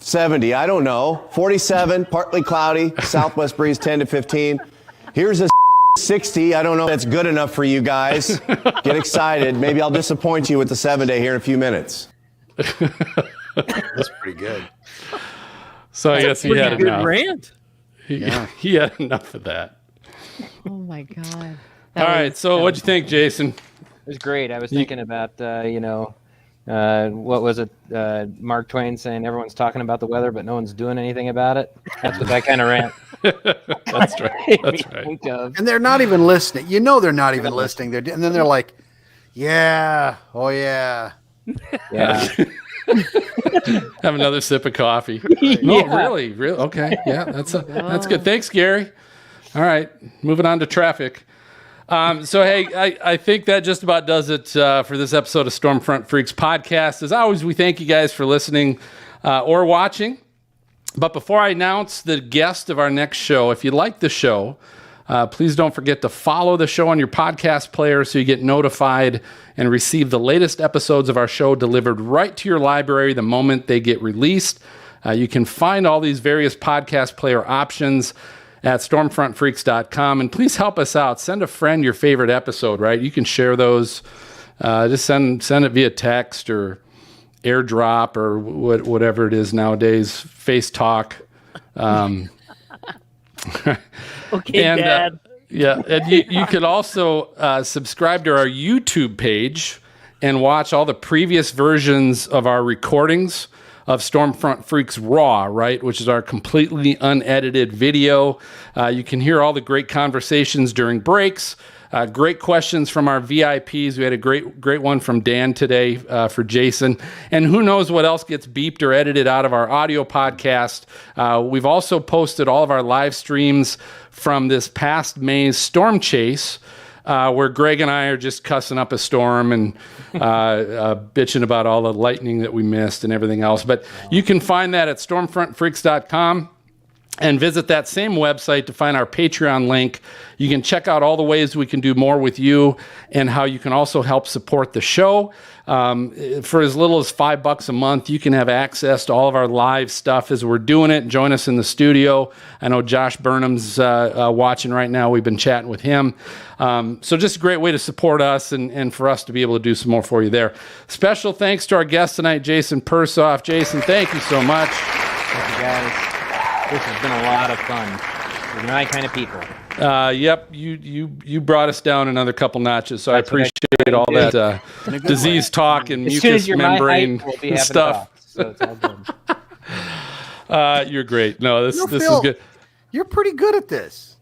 70. I don't know. 47, partly cloudy. Southwest breeze 10 to 15. Here's a 60. I don't know if that's good enough for you guys. Get excited. Maybe I'll disappoint you with the 7-day here in a few minutes. That's pretty good. So I guess he had Good enough. rant. He had enough of that. Oh my God. All right. So what'd you think, Jason? It was great. I was thinking about, what was it? Mark Twain saying everyone's talking about the weather, but no one's doing anything about it. That's what that kind of rant. That's right. That's right. Think of. And they're not even listening. They're not even listening. And then they're like, yeah, oh yeah. Yeah. Have another sip of coffee. No, really? Okay. Yeah, that's good. Thanks, Gary. All right, moving on to traffic. So, hey, I think that just about does it for this episode of Stormfront Freaks podcast. As always, we thank you guys for listening or watching. But before I announce the guest of our next show, if you like the show, please don't forget to follow the show on your podcast player so you get notified and receive the latest episodes of our show delivered right to your library the moment they get released. You can find all these various podcast player options at stormfrontfreaks.com. And please help us out. Send a friend your favorite episode, right? You can share those. Just send it via text or AirDrop or whatever it is nowadays, Face Talk. Okay, And, Dad. yeah, and you could also subscribe to our YouTube page and watch all the previous versions of our recordings of Stormfront Freaks Raw, right, which is our completely unedited video. You can hear all the great conversations during breaks, great questions from our VIPs. We had a great one from Dan today for Jason. And who knows what else gets beeped or edited out of our audio podcast. We've also posted all of our live streams from this past May's storm chase, where Greg and I are just cussing up a storm and bitching about all the lightning that we missed and everything else. But you can find that at stormfrontfreaks.com. And visit that same website to find our Patreon link. You can check out all the ways we can do more with you and how you can also help support the show. For as little as $5 a month, you can have access to all of our live stuff as we're doing it. Join us in the studio. I know Josh Burnham's watching right now. We've been chatting with him. So just a great way to support us and for us to be able to do some more for you there. Special thanks to our guest tonight, Jason Persoff. Jason, thank you so much. Thank you, guys. This has been a lot of fun. You're my kind of people. Yep, you brought us down another couple notches, so I appreciate all that disease talk and As soon mucous as you're membrane my height, we'll be having stuff. talks, so it's all good. You're great. No, this You know, is Phil, good. You're pretty good at this.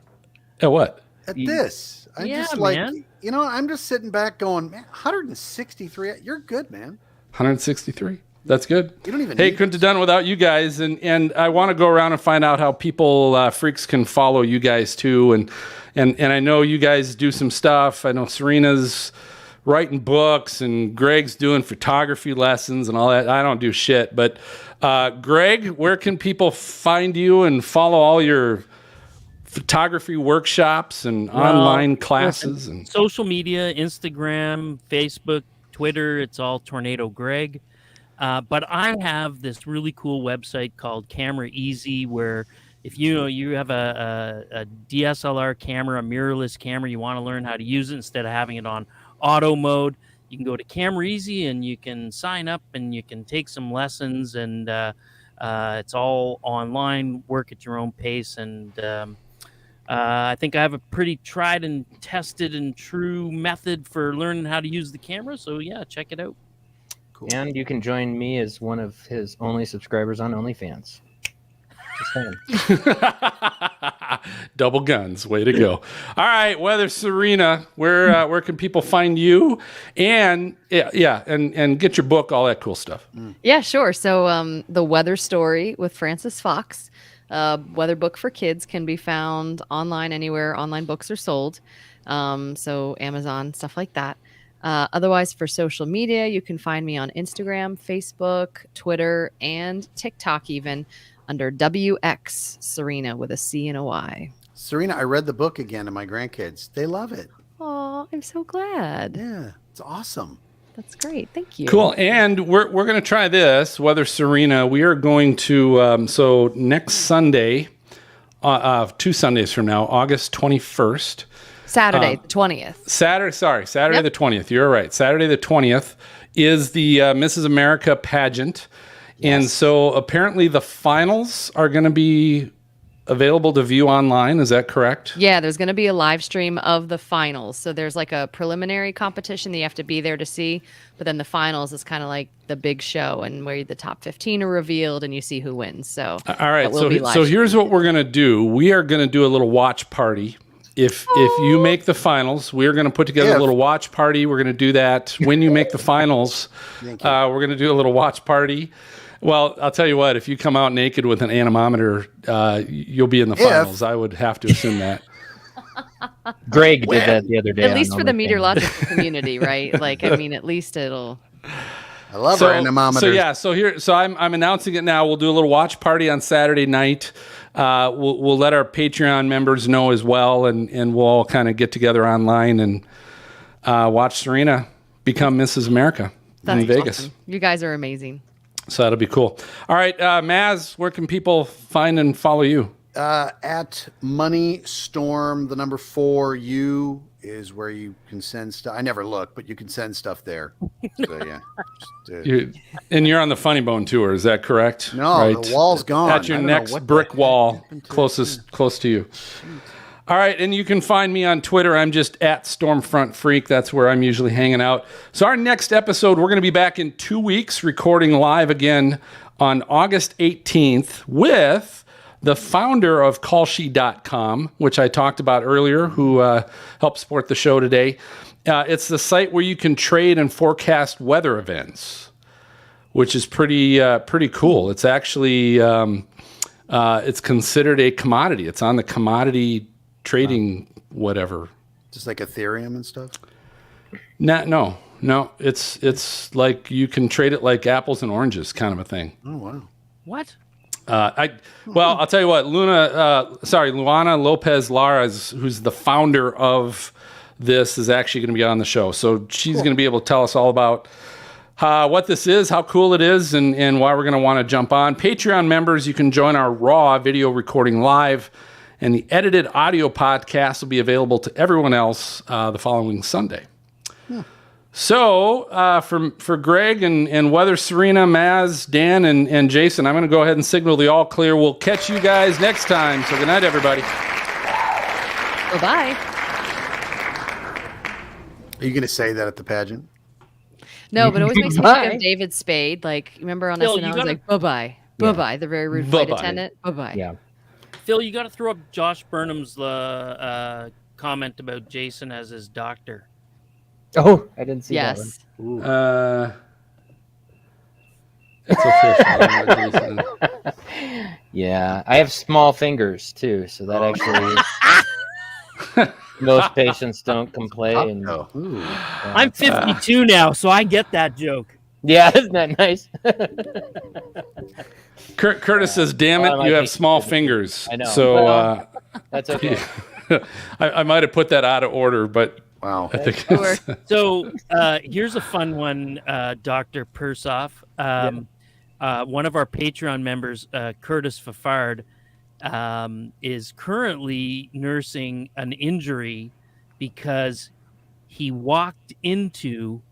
At what? At this. I'm Yeah, just like, man. I'm just sitting back going, man, 163. You're good, man. 163. That's good. You don't even Hey, need couldn't have done it without you guys. And I want to go around and find out how people, freaks, can follow you guys too. And I know you guys do some stuff. I know Serena's writing books and Greg's doing photography lessons and all that. I don't do shit. But Greg, where can people find you and follow all your photography workshops and online classes? And Social media, Instagram, Facebook, Twitter, it's all Tornado Greg. But I have this really cool website called Camera Easy, where if you have a DSLR camera, a mirrorless camera, you want to learn how to use it instead of having it on auto mode, you can go to Camera Easy and you can sign up and you can take some lessons, and it's all online, work at your own pace. And I think I have a pretty tried and tested and true method for learning how to use the camera. So yeah, check it out. Cool. And you can join me as one of his only subscribers on OnlyFans. Just saying. Double guns, way to go! All right, Weather Serena, where can people find you? And and get your book, all that cool stuff. Yeah, sure. So the Weather Story with Francis Fox, weather book for kids, can be found online anywhere online books are sold. So Amazon, stuff like that. Otherwise, for social media, you can find me on Instagram, Facebook, Twitter, and TikTok even under WX Serena with a C and a Y. Serena, I read the book again to my grandkids. They love it. Oh, I'm so glad. Yeah, it's awesome. That's great. Thank you. Cool. And we're going to try this, Weather Serena. We are going to, so next Sunday, 2 Sundays from now, August 21st. Saturday, the 20th. Saturday the 20th. You're right. Saturday the 20th is the Mrs. America pageant. Yes. And so apparently the finals are going to be available to view online. Is that correct? Yeah, there's going to be a live stream of the finals. So there's like a preliminary competition that you have to be there to see. But then the finals is kind of like the big show, and where the top 15 are revealed and you see who wins. So all right. So here's what we're going to do. We are going to do a little watch party. If you make the finals, we're going to put together a little watch party. We're going to do that when you make the finals. We're going to do a little watch party. Well, I'll tell you what, if you come out naked with an anemometer, you'll be in the finals. I would have to assume that. Greg did that the other day. At least for the meteorological community, right? Like, I mean, at least it'll... I love our anemometers. So I'm announcing it now. We'll do a little watch party on Saturday night. We'll let our Patreon members know as well, and we'll all kind of get together online and watch Serena become Mrs. America in Vegas. Awesome. You guys are amazing. So that'll be cool. All right, Maz, where can people find and follow you? At Money Storm, the number 4U is where you can send stuff. I never look, but you can send stuff there. So yeah. You're on the Funny Bone tour, is that correct? No, the wall's gone. At your I don't know next what brick the wall, heck happened to- close to you. All right, and you can find me on Twitter. I'm just at Stormfront Freak. That's where I'm usually hanging out. So our next episode, we're going to be back in 2 weeks, recording live again on August 18th with the founder of callshe.com, which I talked about earlier, who helped support the show today. It's the site where you can trade and forecast weather events, which is pretty cool. It's actually it's considered a commodity. It's on the commodity trading whatever. Just like Ethereum and stuff? No. It's like you can trade it like apples and oranges kind of a thing. Oh, wow. What? I'll tell you what, Luana Lopez Lara, who's the founder of this, is actually going to be on the show. So she's going to be able to tell us all about what this is, how cool it is, and why we're going to want to jump on. Patreon members, you can join our raw video recording live, and the edited audio podcast will be available to everyone else the following Sunday. So for Greg and Weather Serena, Maz, Dan, and Jason, I'm going to go ahead and signal the all clear. We'll catch you guys next time. So good night, everybody. Bye-bye. Are you going to say that at the pageant? No, but it always makes me think of David Spade. Like, remember on Phil, SNL, you he's gotta- like, bye-bye, bye-bye, the very rude flight attendant, bye-bye. Yeah. Phil, you got to throw up Josh Burnham's comment about Jason as his doctor. Oh, I didn't see that one. Yes. It's official. Yeah, I have small fingers too, so that actually most patients don't complain. Oh, ooh. I'm 52 now, so I get that joke. Yeah, isn't that nice? Curtis says, "Damn it, I you have think- small fingers." I know. So Well, that's okay. I might have put that out of order, but Wow. I think Sure. it's, So here's a fun one, Dr. Persoff. One of our Patreon members, Curtis Fafard, is currently nursing an injury because he walked into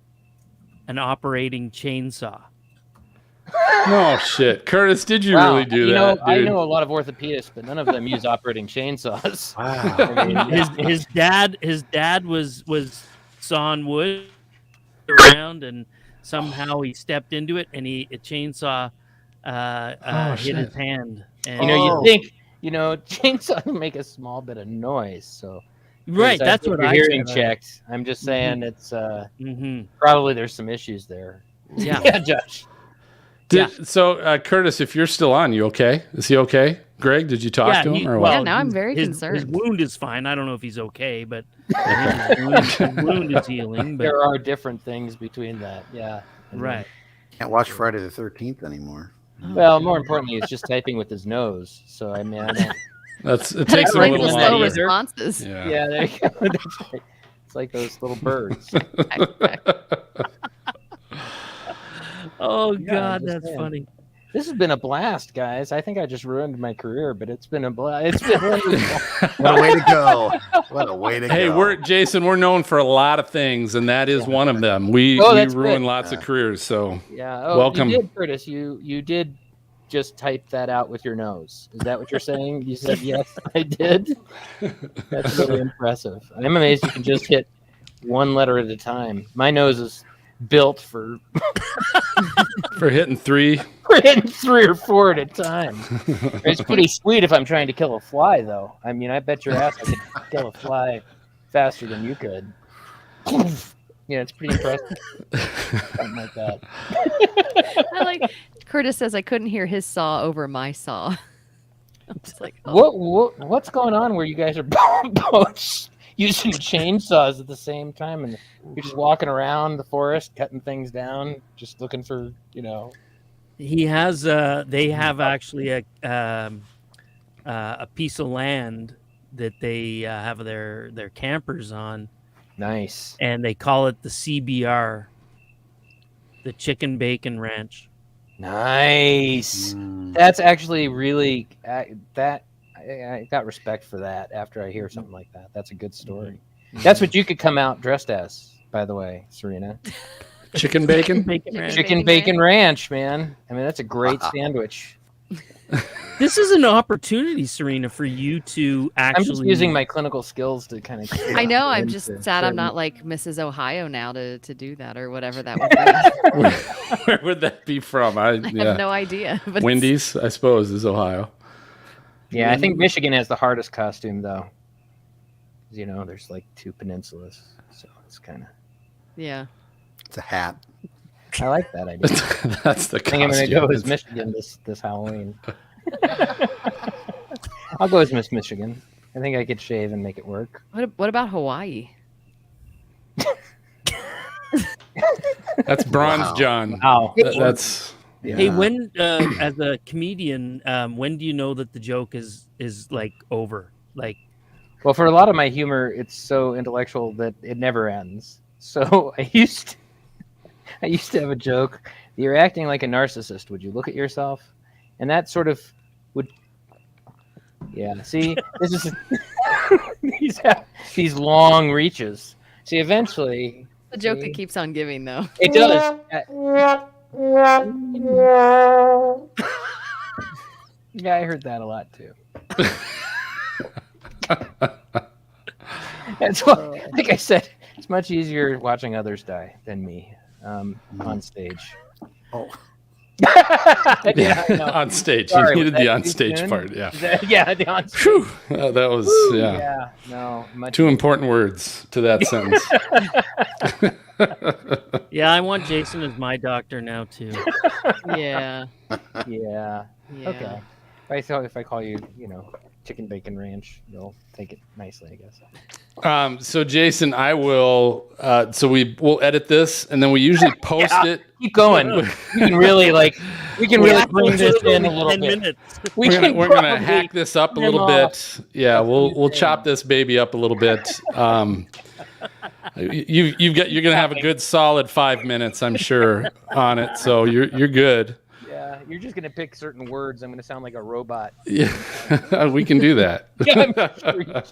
an operating chainsaw. no shit. Curtis, did you Wow. really do You that, know, I dude? know a lot of orthopedists, but none of them use operating chainsaws. Wow. I mean, His dad was sawing wood around, and somehow he stepped into it, and a chainsaw hit shit. his hand. And, you know, you think, chainsaws make a small bit of noise, so right? I That's think what your I hearing said. checked. I'm just saying it's Mm-hmm. probably there's some issues there. Yeah. Yeah, Josh. So, Curtis, if you're still on, you okay? Is he okay? Greg, did you talk to him or what? Yeah, now I'm very his concerned. wound is fine. I don't know if he's okay, but his wound is healing. But There are different things between that. Yeah. right. Can't watch Friday the 13th anymore. Well, more importantly, he's just typing with his nose. So I mean, I don't, It takes I him a like little the longer. slow longer. responses. Yeah. yeah, there you go. That's right. It's like those little birds. Oh Yeah, God, I'm just that's saying. funny. This has been a blast, guys. I think I just ruined my career, but it's been a blast. It's been wonderful. What a way to go. What a way to Hey, go. Jason, we're known for a lot of things, and that is one of them. We that's ruin good. lots of careers, so Yeah. Oh, Welcome. You did, Curtis. You did just type that out with your nose. Is that what you're saying? You said yes, I did. That's really impressive. I'm amazed you can just hit one letter at a time. My nose is built for for hitting three. hitting 3 or 4 at a time. It's pretty sweet if I'm trying to kill a fly, though. I mean, I bet your ass I could kill a fly faster than you could. Yeah, it's pretty impressive. Something like that. I like Curtis says I couldn't hear his saw over my saw. I'm just like, oh. What's going on where you guys are both using chainsaws at the same time and you're just walking around the forest cutting things down, just looking for, He has. They have actually a piece of land that they have their campers on, Nice. and they call it the CBR, the Chicken Bacon Ranch. Nice. That's actually really that I got respect for that after I hear something like that. That's a good story. That's what you could come out dressed as, by the way, Serena. Chicken bacon? Chicken bacon ranch, man. I mean, that's a great sandwich. This is an opportunity, Serena, for you to actually. I'm just using my clinical skills to kind of. I know. I'm just sad I'm not like Mrs. Ohio now to do that or whatever that would be. Where would that be from? I have no idea. But Wendy's, I suppose, is Ohio. Yeah, I think Michigan has the hardest costume, though. You know, there's like 2 peninsulas, so it's kind of. Yeah. It's a hat. I like that idea. That's the I think I'm going to go as Michigan this Halloween. I'll go as Miss Michigan. I think I could shave and make it work. What about Hawaii? That's Bronze John. Wow. That's. Yeah. Hey, when as a comedian, when do you know that the joke is like over? Like, Well, for a lot of my humor, it's so intellectual that it never ends. So I used to have a joke. You're acting like a narcissist. Would you look at yourself? And that sort of would. Yeah. See, this is these long reaches. See, eventually. The joke that keeps on giving, though. It does. Yeah, I heard that a lot too. That's why, like I said, it's much easier watching others die than me on stage. Oh. Yeah, I know. On stage. Sorry, You was needed the that on too stage soon? part. Yeah. Yeah, the on stage. Whew. That was, yeah. Yeah, no. Much 2 important words to that sentence. yeah, I want Jason as my doctor now too. Yeah. Yeah. Yeah. Okay. If I call you, Chicken Bacon Ranch, you'll take it nicely, I guess. So Jason, I will. So we'll edit this, and then we usually post it. Keep going. We can really bring this in a little 10 bit. minutes. We're gonna hack this up a little bit. Yeah, we'll chop this baby up a little bit. You're gonna have a good solid 5 minutes, I'm sure, on it. So you're good. Yeah, you're just gonna pick certain words. I'm gonna sound like a robot. Yeah, we can do that. Yeah, I'm sure you can.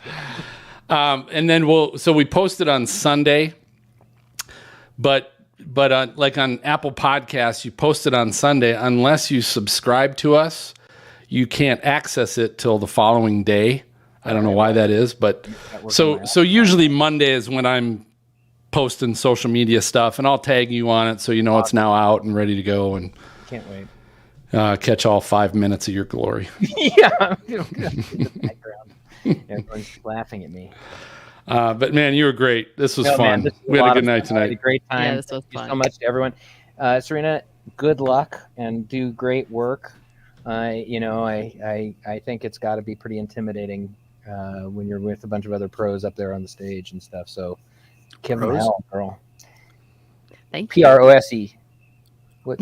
And then we post it on Sunday, but on, like on Apple Podcasts, you post it on Sunday. Unless you subscribe to us, you can't access it till the following day. I don't know why that is, but so usually Monday is when I'm posting social media stuff, and I'll tag you on it so you know it's now out and ready to go, and Can't wait. catch all 5 minutes of your glory. Yeah, in the background. Everyone's laughing at me. But man, you were great. This was fun. Man, this was We had a good lot night of fun. I had a tonight. great time. Yeah, this was Thank you fun. so much to everyone. Serena, good luck and do great work. I think it's got to be pretty intimidating when you're with a bunch of other pros up there on the stage and stuff. So give them Pros? hell, girl. Thank you. PROSE. What?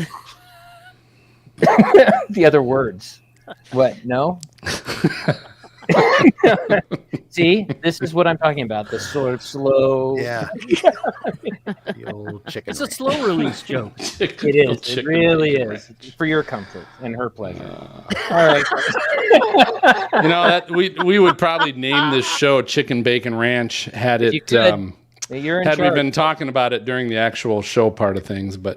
The other words. What? No? See, this is what I'm talking about. The sort of slow. Yeah. The old chicken. It's a ranch. slow release joke. It is. It really is. For your comfort and her pleasure. All right. You know that we would probably name this show Chicken Bacon Ranch had You it could. You're in had we charge. been talking about it during the actual show part of things. But